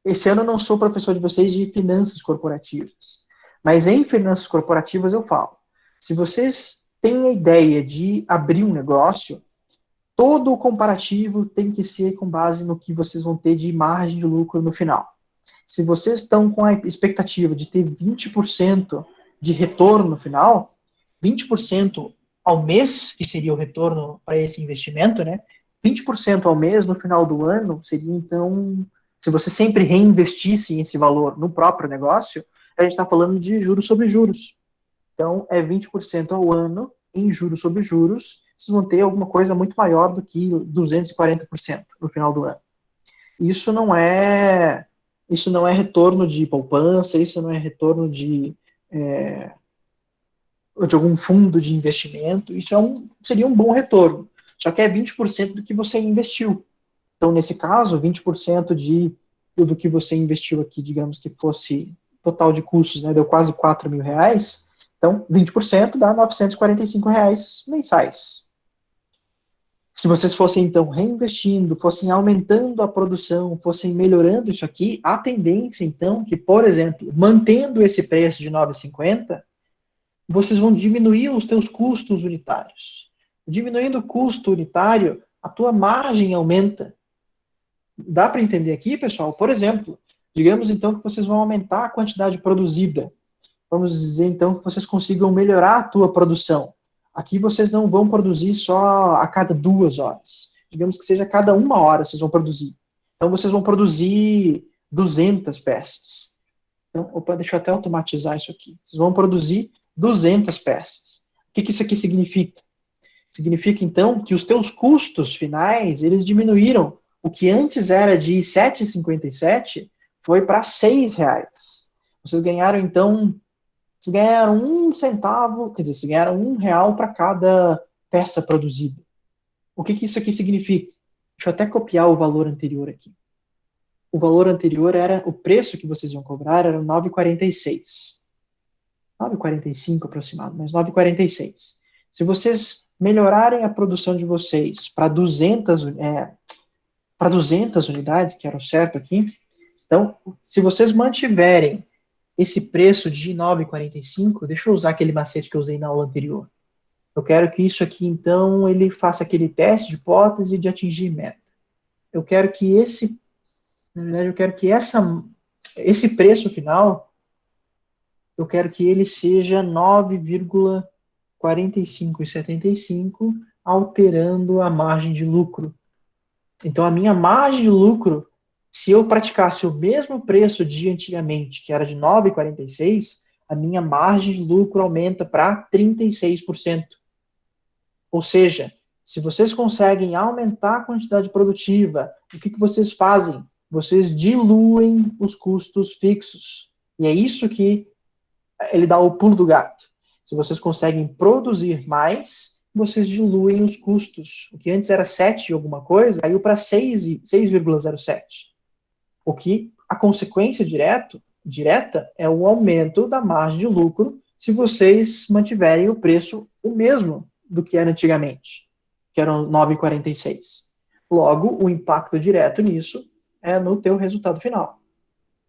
Esse ano eu não sou professor de vocês de finanças corporativas. Mas em finanças corporativas eu falo. Se vocês têm a ideia de abrir um negócio, todo o comparativo tem que ser com base no que vocês vão ter de margem de lucro no final. Se vocês estão com a expectativa de ter 20% de retorno no final, 20% ao mês, que seria o retorno para esse investimento, né? 20% ao mês no final do ano seria, então, se você sempre reinvestisse esse valor no próprio negócio, a gente está falando de juros sobre juros. Então, é 20% ao ano em juros sobre juros, vocês vão ter alguma coisa muito maior do que 240% no final do ano. Isso não é retorno de poupança, isso não é retorno de algum fundo de investimento, isso seria um bom retorno, só que é 20% do que você investiu. Então, nesse caso, 20% do que você investiu aqui, digamos que fosse total de custos, né, deu quase R$4.000, então 20% dá R$945 mensais. Se vocês fossem, então, reinvestindo, fossem aumentando a produção, fossem melhorando isso aqui, a tendência, então, que, por exemplo, mantendo esse preço de R$9,50, vocês vão diminuir os teus custos unitários. Diminuindo o custo unitário, a tua margem aumenta. Dá para entender aqui, pessoal? Por exemplo, digamos, então, que vocês vão aumentar a quantidade produzida. Vamos dizer, então, que vocês consigam melhorar a tua produção. Aqui vocês não vão produzir só a cada 2 horas. Digamos que seja a cada 1 hora vocês vão produzir. Então, vocês vão produzir 200 peças. Então, deixa eu até automatizar isso aqui. Vocês vão produzir 200 peças. O que isso aqui significa? Significa, então, que os teus custos finais, eles diminuíram. O que antes era de R$ 7,57 foi para R$ 6. Vocês ganharam, então, vocês ganharam 1 centavo, quer dizer, vocês ganharam R$ 1 para cada peça produzida. O que isso aqui significa? Deixa eu até copiar o valor anterior aqui. O valor anterior era, o preço que vocês iam cobrar era R$ 9,46. 9,45 aproximado, mas 9,46. Se vocês melhorarem a produção de vocês para 200 unidades, que era o certo aqui, então, se vocês mantiverem esse preço de 9,45, deixa eu usar aquele macete que eu usei na aula anterior. Eu quero que isso aqui, então, ele faça aquele teste de hipótese de atingir meta. Eu quero que esse preço final, eu quero que ele seja 9,4575, alterando a margem de lucro. Então, a minha margem de lucro, se eu praticasse o mesmo preço de antigamente, que era de 9,46, a minha margem de lucro aumenta para 36%. Ou seja, se vocês conseguem aumentar a quantidade produtiva, o que vocês fazem? Vocês diluem os custos fixos. E é isso que ele dá o pulo do gato. Se vocês conseguem produzir mais, vocês diluem os custos. O que antes era 7 e alguma coisa, caiu para 6,07. O que a consequência direta é o aumento da margem de lucro se vocês mantiverem o preço o mesmo do que era antigamente, que eram 9,46. Logo, o impacto direto nisso é no teu resultado final.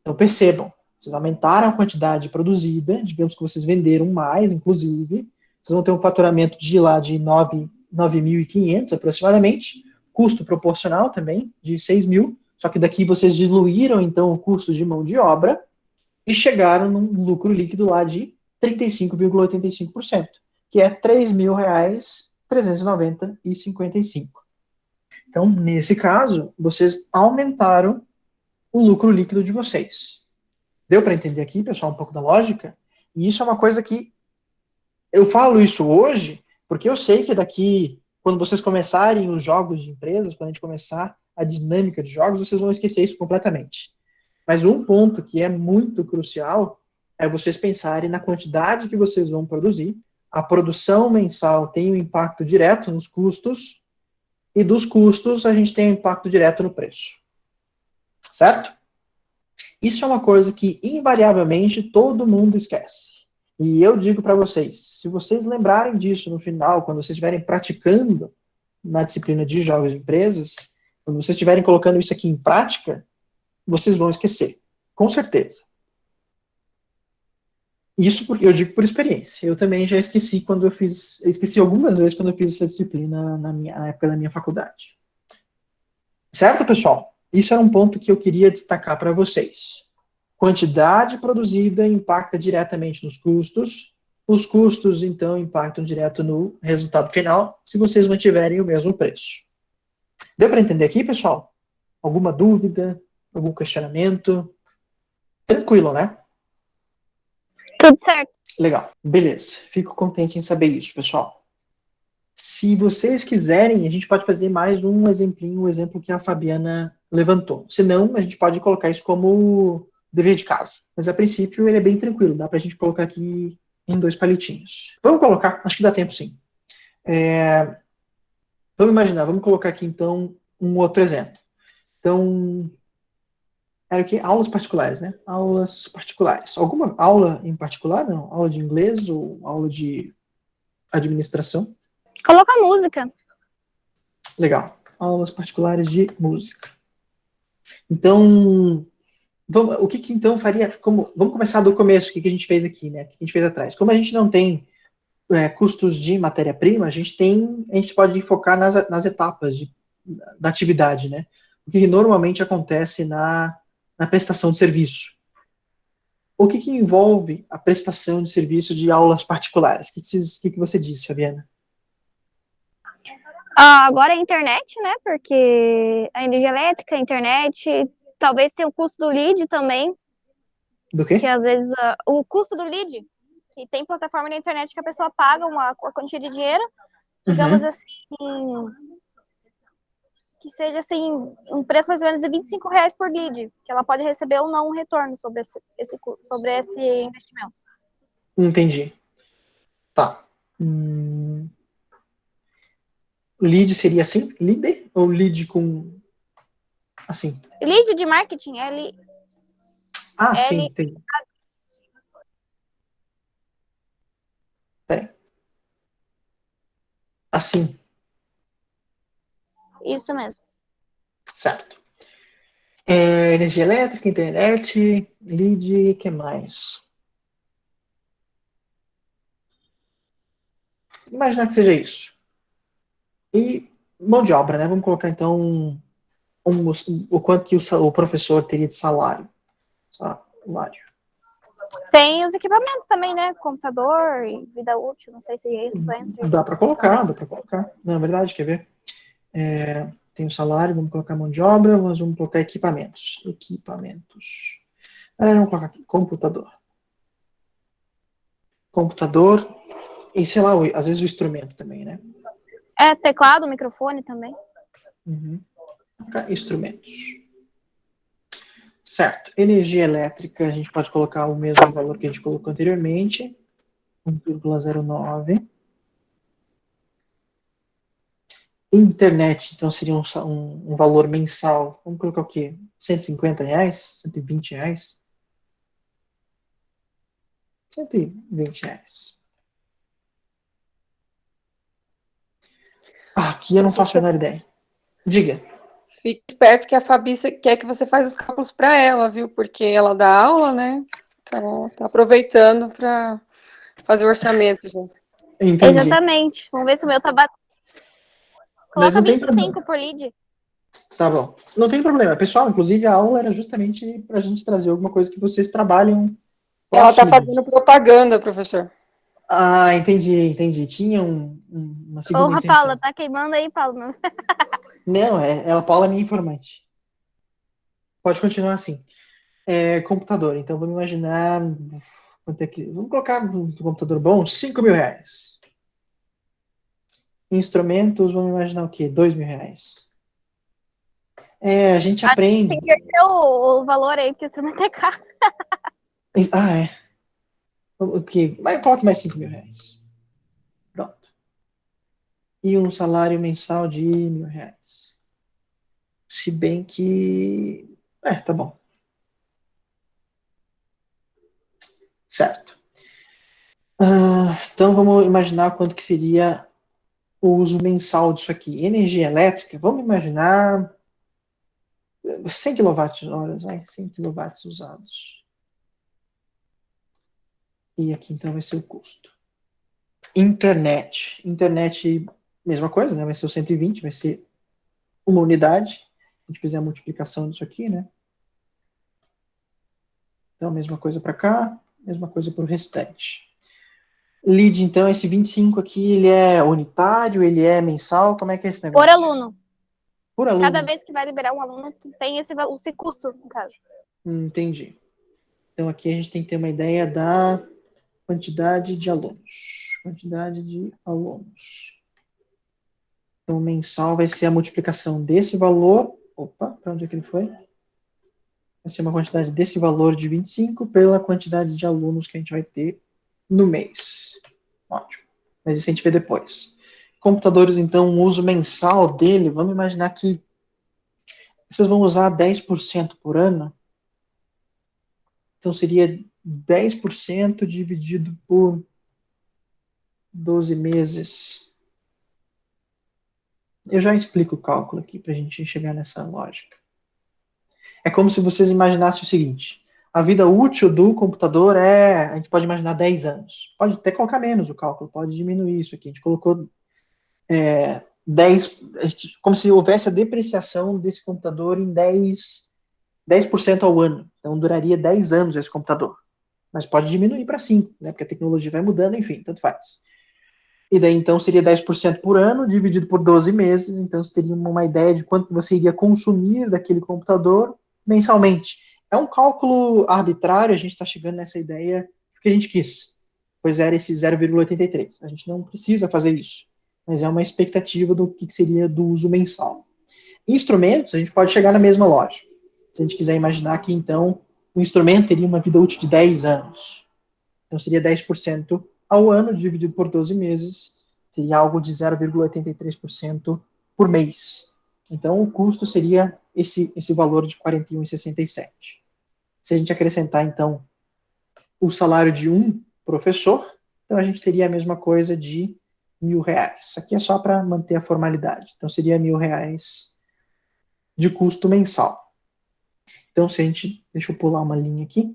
Então, percebam, vocês aumentaram a quantidade produzida, digamos que vocês venderam mais, inclusive, vocês vão ter um faturamento de lá de 9.500 aproximadamente, custo proporcional também de 6.000, só que daqui vocês diluíram, então, o custo de mão de obra e chegaram num lucro líquido lá de 35,85%, que é R$ 3.390,55. Então, nesse caso, vocês aumentaram o lucro líquido de vocês. Deu para entender aqui, pessoal, um pouco da lógica? E isso é uma coisa que eu falo isso hoje, porque eu sei que daqui, quando vocês começarem os jogos de empresas, quando a gente começar a dinâmica de jogos, vocês vão esquecer isso completamente. Mas um ponto que é muito crucial é vocês pensarem na quantidade que vocês vão produzir. A produção mensal tem um impacto direto nos custos, e dos custos a gente tem um impacto direto no preço. Certo? Isso é uma coisa que, invariavelmente, todo mundo esquece. E eu digo para vocês, se vocês lembrarem disso no final, quando vocês estiverem praticando na disciplina de jogos de empresas, quando vocês estiverem colocando isso aqui em prática, vocês vão esquecer. Com certeza. Isso porque eu digo por experiência. Eu também já esqueci esqueci algumas vezes quando eu fiz essa disciplina na época da minha faculdade. Certo, pessoal? Isso era um ponto que eu queria destacar para vocês. Quantidade produzida impacta diretamente nos custos. Os custos, então, impactam direto no resultado final, se vocês mantiverem o mesmo preço. Deu para entender aqui, pessoal? Alguma dúvida? Algum questionamento? Tranquilo, né? Tudo certo. Legal, beleza. Fico contente em saber isso, pessoal. Se vocês quiserem, a gente pode fazer mais um exemplinho, um exemplo que a Fabiana levantou. Se não, a gente pode colocar isso como dever de casa. Mas, a princípio, ele é bem tranquilo. Dá pra gente colocar aqui em 2 palitinhos. Vamos colocar, acho que dá tempo sim. Vamos imaginar, vamos colocar aqui, então, um outro exemplo. Então, era o quê? Aulas particulares, né? Aulas particulares. Alguma aula em particular? Não. Aula de inglês ou aula de administração? Coloca música. Legal. Aulas particulares de música. Então, o que então faria? Vamos começar do começo, o que a gente fez aqui, né? O que a gente fez atrás. Como a gente não tem custos de matéria-prima, a gente pode focar nas etapas da atividade, né? O que normalmente acontece na prestação de serviço. O que envolve a prestação de serviço de aulas particulares? O que você disse, Fabiana? Agora é a internet, né? Porque a energia elétrica, a internet, talvez tenha o custo do lead também. Do quê? Que às vezes o custo do lead, que tem plataforma na internet que a pessoa paga uma quantia de dinheiro, digamos assim, que seja assim, um preço mais ou menos de R$ 25 por lead, que ela pode receber ou não um retorno sobre esse investimento. Entendi. Tá. Lead seria assim? Lead? Ou lead com... assim? Lead de marketing, Sim, entendi. Peraí. Assim. Isso mesmo. Certo. Energia elétrica, internet, lead, o que mais? Imaginar que seja isso. E mão de obra, né? Vamos colocar então o quanto que o professor teria de salário. Salário. Tem os equipamentos também, né? Computador e vida útil, não sei se isso entra. Dá para colocar, dá para colocar. Não, é verdade, quer ver? Tem o salário, vamos colocar mão de obra, nós vamos colocar equipamentos. Vamos colocar aqui, computador. Computador e, sei lá, às vezes o instrumento também, né? Teclado, microfone também. Instrumentos. Certo. Energia elétrica, a gente pode colocar o mesmo valor que a gente colocou anteriormente. 1,09. Internet, então seria um valor mensal. Vamos colocar o quê? R$150? R$120? R$120. Aqui eu não faço a menor ideia. Diga. Fique esperto que a Fabi quer que você faça os cálculos para ela, viu? Porque ela dá aula, né? Então, tá aproveitando para fazer o orçamento, gente. Entendi. Exatamente. Vamos ver se o meu tá batendo. Coloca 25 por lead. Tá bom. Não tem problema. Pessoal, inclusive a aula era justamente para a gente trazer alguma coisa que vocês trabalham. Ela tá fazendo propaganda, professor. Entendi. Tinha uma segunda intenção. Paula, tá queimando aí, Paulo. Não, Paula é minha informante. Pode continuar assim. Computador. Então, vamos imaginar... Vamos colocar um computador bom, R$5.000. Instrumentos, vamos imaginar o quê? R$2.000. A gente aprende... Tem que inverter o valor aí, porque o instrumento é caro. Mas coloque mais R$5.000. Pronto. E um salário mensal de R$1.000. Se bem que... tá bom. Certo. Então, vamos imaginar quanto que seria o uso mensal disso aqui. Energia elétrica, vamos imaginar 100 kWh, 100 kW usados. E aqui, então, vai ser o custo. Internet, mesma coisa, né? Vai ser o 120, vai ser uma unidade. A gente fizer a multiplicação disso aqui, né? Então, mesma coisa para cá, mesma coisa para o restante. Lead, então, esse 25 aqui, ele é unitário, ele é mensal? Como é que é esse negócio? Por aluno. Por aluno. Cada vez que vai liberar um aluno, tem esse custo, no caso. Entendi. Então, aqui a gente tem que ter uma ideia da quantidade de alunos. Então, mensal vai ser a multiplicação desse valor. Opa, para onde é que ele foi? Vai ser uma quantidade desse valor de 25 pela quantidade de alunos que a gente vai ter no mês. Ótimo. Mas isso a gente vê depois. Computadores, então, o uso mensal dele, vamos imaginar que vocês vão usar 10% por ano. Então, seria 10% dividido por 12 meses. Eu já explico o cálculo aqui para a gente chegar nessa lógica. É como se vocês imaginassem o seguinte: a vida útil do computador a gente pode imaginar 10 anos. Pode até colocar menos o cálculo, pode diminuir isso aqui. A gente colocou 10, como se houvesse a depreciação desse computador em 10% ao ano. Então, duraria 10 anos esse computador. Mas pode diminuir para 5, né? Porque a tecnologia vai mudando, enfim, tanto faz. E daí, então, seria 10% por ano, dividido por 12 meses. Então, você teria uma ideia de quanto você iria consumir daquele computador mensalmente. É um cálculo arbitrário, a gente está chegando nessa ideia porque a gente quis. pois era esse 0,83. A gente não precisa fazer isso, mas é uma expectativa do que seria do uso mensal. Instrumentos, a gente pode chegar na mesma lógica. Se a gente quiser imaginar que, então, o instrumento teria uma vida útil de 10 anos. Então, seria 10% ao ano, dividido por 12 meses, seria algo de 0,83% por mês. Então, o custo seria esse valor de R$ 41,67. Se a gente acrescentar, então, o salário de um professor, então a gente teria a mesma coisa de R$ 1.000. Aqui é só para manter a formalidade. Então, seria R$ 1.000 de custo mensal. Então, se a gente... Deixa eu pular uma linha aqui.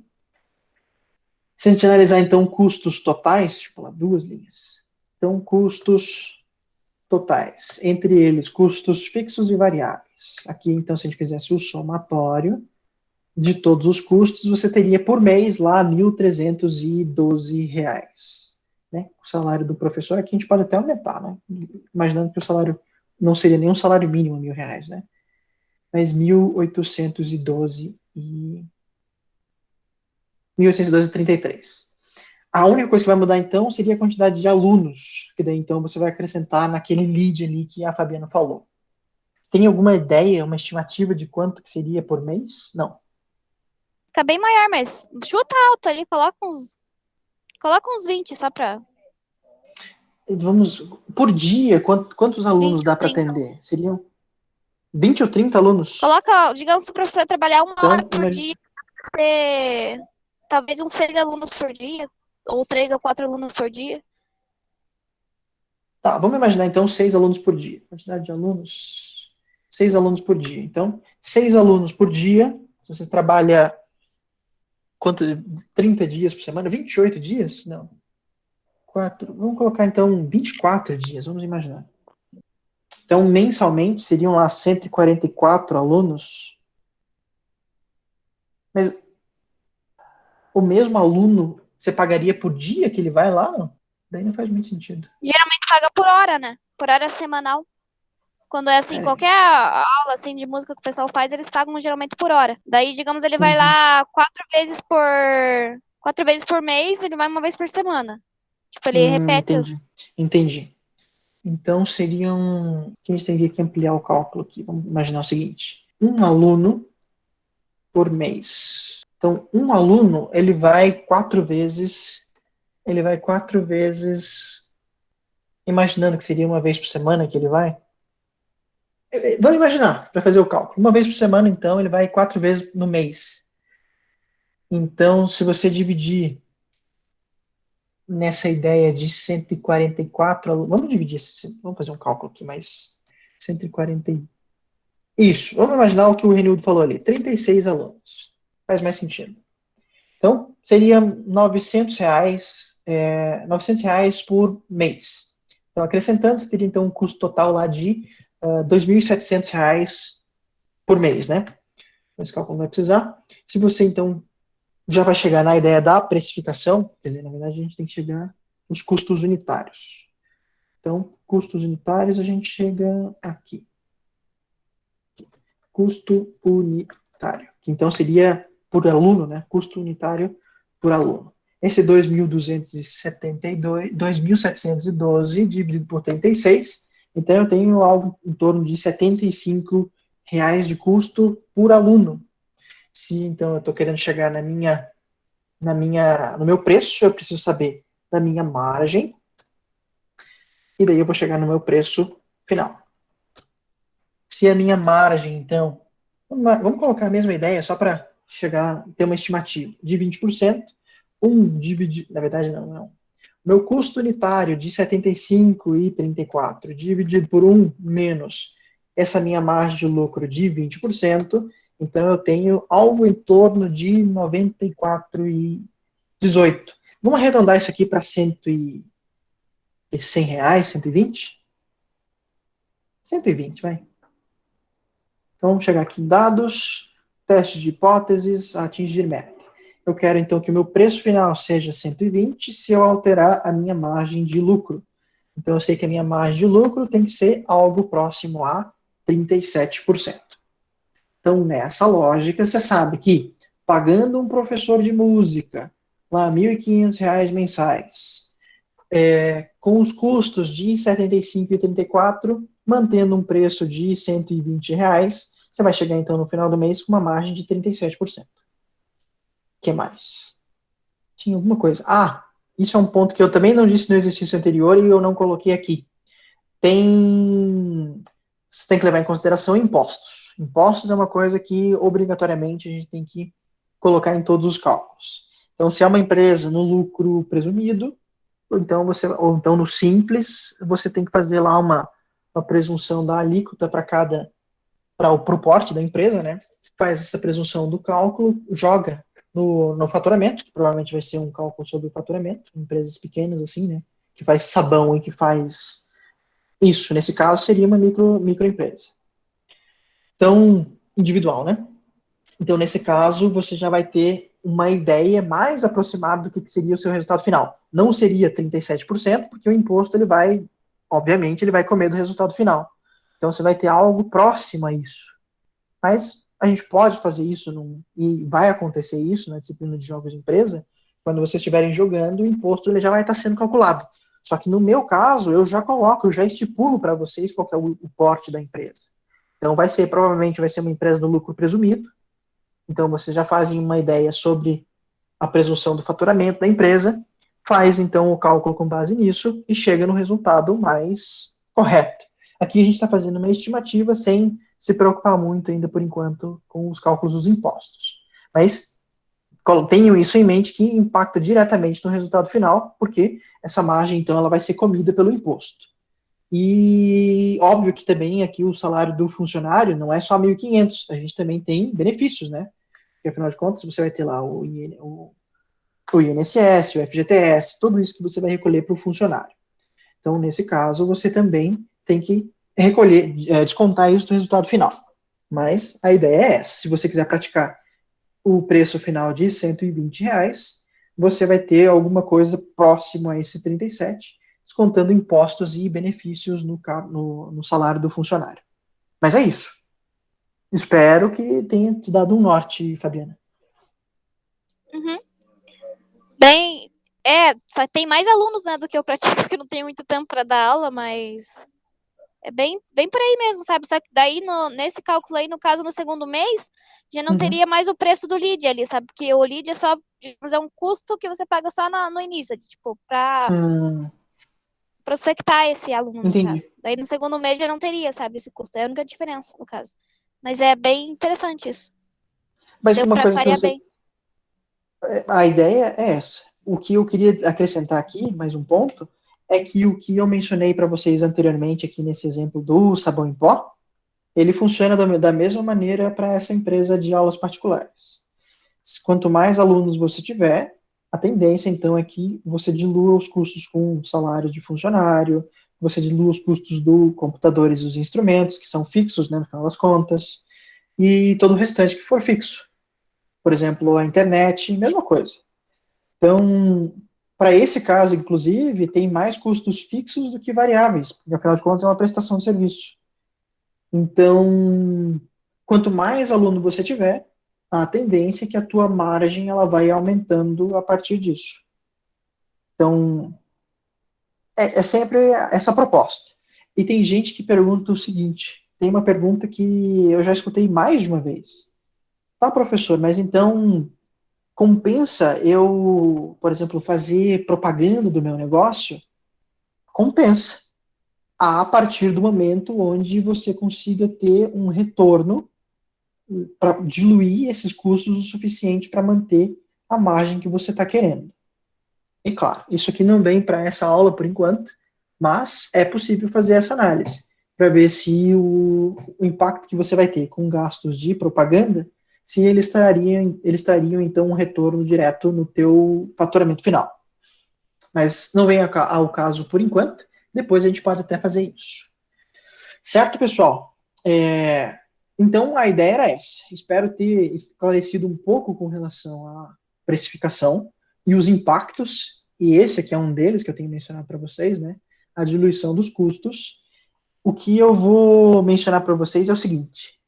Se a gente analisar, então, custos totais, deixa eu pular 2 linhas. Então, custos totais. Entre eles, custos fixos e variáveis. Aqui, então, se a gente fizesse o somatório de todos os custos, você teria por mês lá R$ 1.312. Né? O salário do professor aqui a gente pode até aumentar, né? Imaginando que o salário não seria nem um salário mínimo R$ 1.000, né? Mas 1.812,33. A única coisa que vai mudar, então, seria a quantidade de alunos, que daí, então, você vai acrescentar naquele lead ali que a Fabiana falou. Você tem alguma ideia, uma estimativa de quanto que seria por mês? Não. Fica bem maior, mas chuta alto ali, coloca uns 20 só pra... Vamos, por dia, quantos alunos 20 dá ou para 30. atender? Seriam 20 ou 30 alunos? Coloca, digamos, se o professor trabalhar 1 hora por Imagina... dia, ter talvez uns 6 alunos por dia, ou 3 ou 4 alunos por dia. Tá, vamos imaginar, então, 6 alunos por dia. Quantidade de alunos, 6 alunos por dia. Então, 6 alunos por dia, se você trabalha, 30 dias por semana? 28 dias? Não. Vamos colocar, então, 24 dias, vamos imaginar. Então, mensalmente, seriam lá 144 alunos. Mas o mesmo aluno, você pagaria por dia que ele vai lá? Não? Daí não faz muito sentido. Geralmente paga por hora, né? Por hora semanal. Quando é assim, qualquer aula assim, de música que o pessoal faz, eles pagam geralmente por hora. Daí, digamos, ele vai lá 4 vezes por mês, ele vai uma vez por semana. Tipo, ele repete. Entendi. Então, seriam... que a gente teria que ampliar o cálculo aqui. Vamos imaginar o seguinte. Um aluno por mês. Então, um aluno, ele vai 4 vezes... Imaginando que seria uma vez por semana que ele vai. Vamos imaginar, para fazer o cálculo. Uma vez por semana, então, ele vai 4 vezes no mês. Então, se você dividir nessa ideia de 144 alunos, vamos fazer um cálculo aqui, mas 140... Isso, vamos imaginar o que o Renildo falou ali, 36 alunos. Faz mais sentido. Então, seria R$ 900 por mês. Então, acrescentando, você teria, então, um custo total lá de R$ 2.700 por mês, né? Esse cálculo não vai precisar. Se você, então, já vai chegar na ideia da precificação, quer dizer, na verdade, a gente tem que chegar nos custos unitários. Então, custos unitários, a gente chega aqui. Custo unitário, que então seria por aluno, né? Custo unitário por aluno. Esse 2.712 dividido por 36, então eu tenho algo em torno de R$ 75 de custo por aluno. Se então eu estou querendo chegar no meu preço, eu preciso saber da minha margem, e daí eu vou chegar no meu preço final. Se a minha margem, então, vamos colocar a mesma ideia só para ter uma estimativa de 20%, na verdade não. Meu custo unitário de 75,34 dividido por 1 menos essa minha margem de lucro de 20%, então eu tenho algo em torno de 94,18. Vamos arredondar isso aqui para R$100, 120? 120, vai. Então, vamos chegar aqui em dados, testes de hipóteses, atingir meta. Eu quero, então, que o meu preço final seja 120 se eu alterar a minha margem de lucro. Então, eu sei que a minha margem de lucro tem que ser algo próximo a 37%. Então, nessa lógica, você sabe que, pagando um professor de música lá R$ 1.500 mensais, com os custos de R$ 75,34, mantendo um preço de R$ 120, você vai chegar, então, no final do mês com uma margem de 37%. O que mais? Tinha alguma coisa. Isso é um ponto que eu também não disse no exercício anterior e eu não coloquei aqui. Você tem que levar em consideração impostos. Impostos é uma coisa que, obrigatoriamente, a gente tem que colocar em todos os cálculos. Então, se é uma empresa no lucro presumido, ou então no simples, você tem que fazer lá uma presunção da alíquota para o porte da empresa, né? Faz essa presunção do cálculo, joga no faturamento, que provavelmente vai ser um cálculo sobre o faturamento, empresas pequenas assim, né? Que faz sabão e que faz isso. Nesse caso, seria uma microempresa. Então, individual, né? Então, nesse caso, você já vai ter uma ideia mais aproximada do que seria o seu resultado final. Não seria 37%, porque o imposto, obviamente, ele vai comer do resultado final. Então, você vai ter algo próximo a isso. Mas a gente pode fazer isso, e vai acontecer isso na disciplina de jogos de empresa, quando vocês estiverem jogando, o imposto ele já vai estar sendo calculado. Só que no meu caso, eu já estipulo para vocês qual que é o porte da empresa. Então, provavelmente vai ser uma empresa no lucro presumido. Então, vocês já fazem uma ideia sobre a presunção do faturamento da empresa, faz, então, o cálculo com base nisso e chega no resultado mais correto. Aqui a gente está fazendo uma estimativa sem se preocupar muito ainda, por enquanto, com os cálculos dos impostos. Mas tenham isso em mente que impacta diretamente no resultado final, porque essa margem, então, ela vai ser comida pelo imposto. E óbvio que também aqui o salário do funcionário não é só 1.500, a gente também tem benefícios, né? Porque afinal de contas você vai ter lá o INSS, o FGTS, tudo isso que você vai recolher para o funcionário. Então, nesse caso, você também tem que descontar isso do resultado final. Mas a ideia é essa. Se você quiser praticar o preço final de R$ 120, você vai ter alguma coisa próximo a esse 37, descontando impostos e benefícios no salário do funcionário. Mas é isso. Espero que tenha te dado um norte, Fabiana. Uhum. Só tem mais alunos, né, do que eu pratico, porque eu não tenho muito tempo para dar aula, mas é bem por aí mesmo, sabe? Só que daí, nesse cálculo aí, no caso, no segundo mês, já não teria mais o preço do lead ali, sabe? Porque o lead é só, digamos, é um custo que você paga só no início, tipo, para prospectar esse aluno, no caso. Daí, no segundo mês, já não teria, sabe, esse custo. É a única diferença, no caso. Mas é bem interessante isso. Mas Deu uma pra coisa que variar bem. A ideia é essa. O que eu queria acrescentar aqui, mais um ponto, é que o que eu mencionei para vocês anteriormente aqui nesse exemplo do sabão em pó, ele funciona da mesma maneira para essa empresa de aulas particulares. Quanto mais alunos você tiver, a tendência, então, é que você dilua os custos com o salário de funcionário, você dilua os custos do computadores e os instrumentos, que são fixos, né, no final das contas, e todo o restante que for fixo. Por exemplo, a internet, mesma coisa. Então, para esse caso, inclusive, tem mais custos fixos do que variáveis, porque, afinal de contas, é uma prestação de serviço. Então, quanto mais aluno você tiver, a tendência é que a tua margem ela vai aumentando a partir disso. Então, é sempre essa proposta. E tem gente que pergunta o seguinte, tem uma pergunta que eu já escutei mais de uma vez. Tá, professor, mas então compensa eu, por exemplo, fazer propaganda do meu negócio? Compensa. A partir do momento onde você consiga ter um retorno para diluir esses custos o suficiente para manter a margem que você está querendo. E claro, isso aqui não vem para essa aula por enquanto, mas é possível fazer essa análise para ver se o impacto que você vai ter com gastos de propaganda, se eles trariam então um retorno direto no teu faturamento final. Mas não vem ao caso por enquanto, depois a gente pode até fazer isso. Certo, pessoal? Então, a ideia era essa. Espero ter esclarecido um pouco com relação à precificação e os impactos, e esse aqui é um deles que eu tenho mencionado para vocês, né? A diluição dos custos. O que eu vou mencionar para vocês é o seguinte.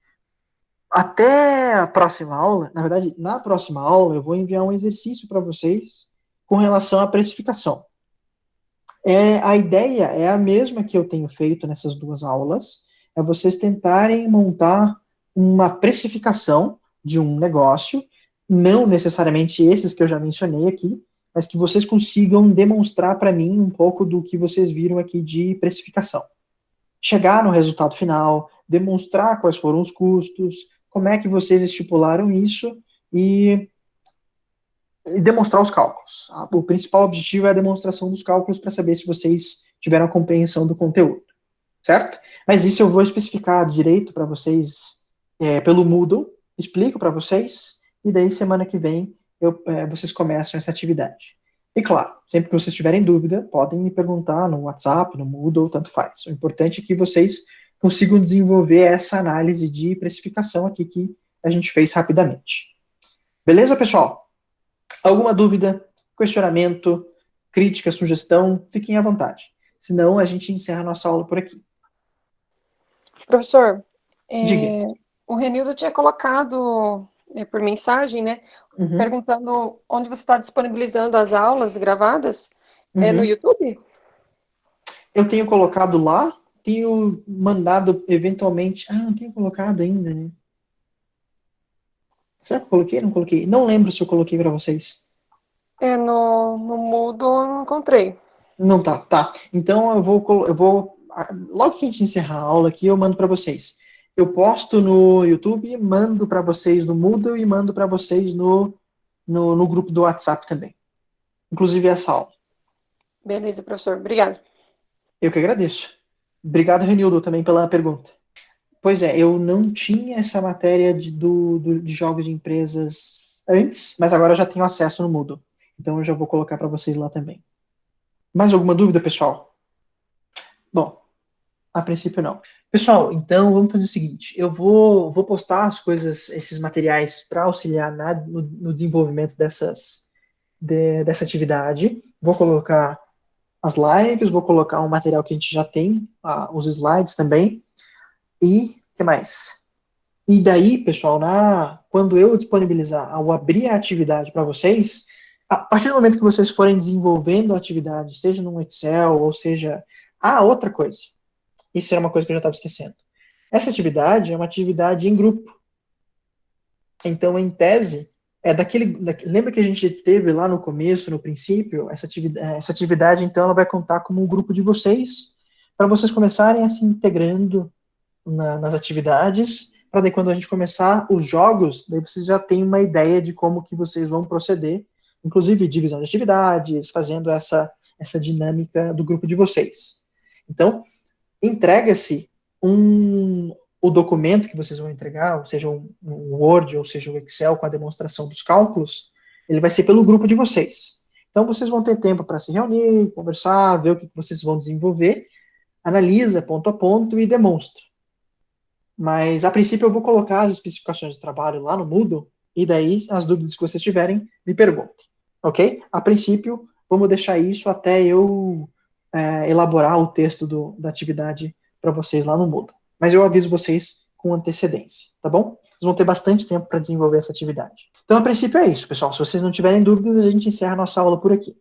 Até a próxima aula, na verdade, na próxima aula, eu vou enviar um exercício para vocês com relação à precificação. A ideia é a mesma que eu tenho feito nessas 2 aulas, é vocês tentarem montar uma precificação de um negócio, não necessariamente esses que eu já mencionei aqui, mas que vocês consigam demonstrar para mim um pouco do que vocês viram aqui de precificação. Chegar no resultado final, demonstrar quais foram os custos, como é que vocês estipularam isso e demonstrar os cálculos. O principal objetivo é a demonstração dos cálculos para saber se vocês tiveram a compreensão do conteúdo, certo? Mas isso eu vou especificar direito para vocês pelo Moodle, explico para vocês, e daí semana que vem vocês começam essa atividade. E claro, sempre que vocês tiverem dúvida, podem me perguntar no WhatsApp, no Moodle, tanto faz. O importante é que vocês consigam desenvolver essa análise de precificação aqui que a gente fez rapidamente. Beleza, pessoal? Alguma dúvida, questionamento, crítica, sugestão, fiquem à vontade. Senão, a gente encerra a nossa aula por aqui. Professor, Diga. O Renildo tinha colocado por mensagem, né, perguntando onde você está disponibilizando as aulas gravadas, no YouTube? Eu tenho colocado lá, tenho mandado eventualmente... não tenho colocado ainda, né? Será que eu coloquei? Não coloquei. Não lembro se eu coloquei para vocês. No Moodle eu não encontrei. Não tá. Então eu vou logo que a gente encerrar a aula aqui, eu mando para vocês. Eu posto no YouTube, mando para vocês no Moodle e mando para vocês no grupo do WhatsApp também. Inclusive essa aula. Beleza, professor. Obrigado. Eu que agradeço. Obrigado, Renildo, também pela pergunta. Pois é, eu não tinha essa matéria de jogos de empresas antes, mas agora eu já tenho acesso no Moodle. Então eu já vou colocar para vocês lá também. Mais alguma dúvida, pessoal? Bom, a princípio não. Pessoal, então vamos fazer o seguinte, eu vou postar as coisas, esses materiais para auxiliar no desenvolvimento dessa atividade. Vou colocar as lives, vou colocar um material que a gente já tem, os slides também. E o que mais? E daí, pessoal, quando eu disponibilizar, ao abrir a atividade para vocês, a partir do momento que vocês forem desenvolvendo a atividade, seja no Excel, ou seja... outra coisa. Isso era uma coisa que eu já estava esquecendo. Essa atividade é uma atividade em grupo. Então, em tese, lembra que a gente teve lá no começo, no princípio, essa atividade, então, ela vai contar como um grupo de vocês, para vocês começarem a se integrando nas atividades, para daí quando a gente começar os jogos, daí vocês já têm uma ideia de como que vocês vão proceder, inclusive divisão de atividades, fazendo essa dinâmica do grupo de vocês. Então, entrega-se o documento que vocês vão entregar, ou seja, um Word, ou seja, um Excel com a demonstração dos cálculos, ele vai ser pelo grupo de vocês. Então, vocês vão ter tempo para se reunir, conversar, ver o que vocês vão desenvolver, analisa ponto a ponto e demonstra. Mas, a princípio, eu vou colocar as especificações de trabalho lá no Moodle, e daí, as dúvidas que vocês tiverem, me perguntem. Ok? A princípio, vamos deixar isso até eu elaborar o texto da atividade para vocês lá no Moodle. Mas eu aviso vocês com antecedência, tá bom? Vocês vão ter bastante tempo para desenvolver essa atividade. Então, a princípio é isso, pessoal. Se vocês não tiverem dúvidas, a gente encerra a nossa aula por aqui.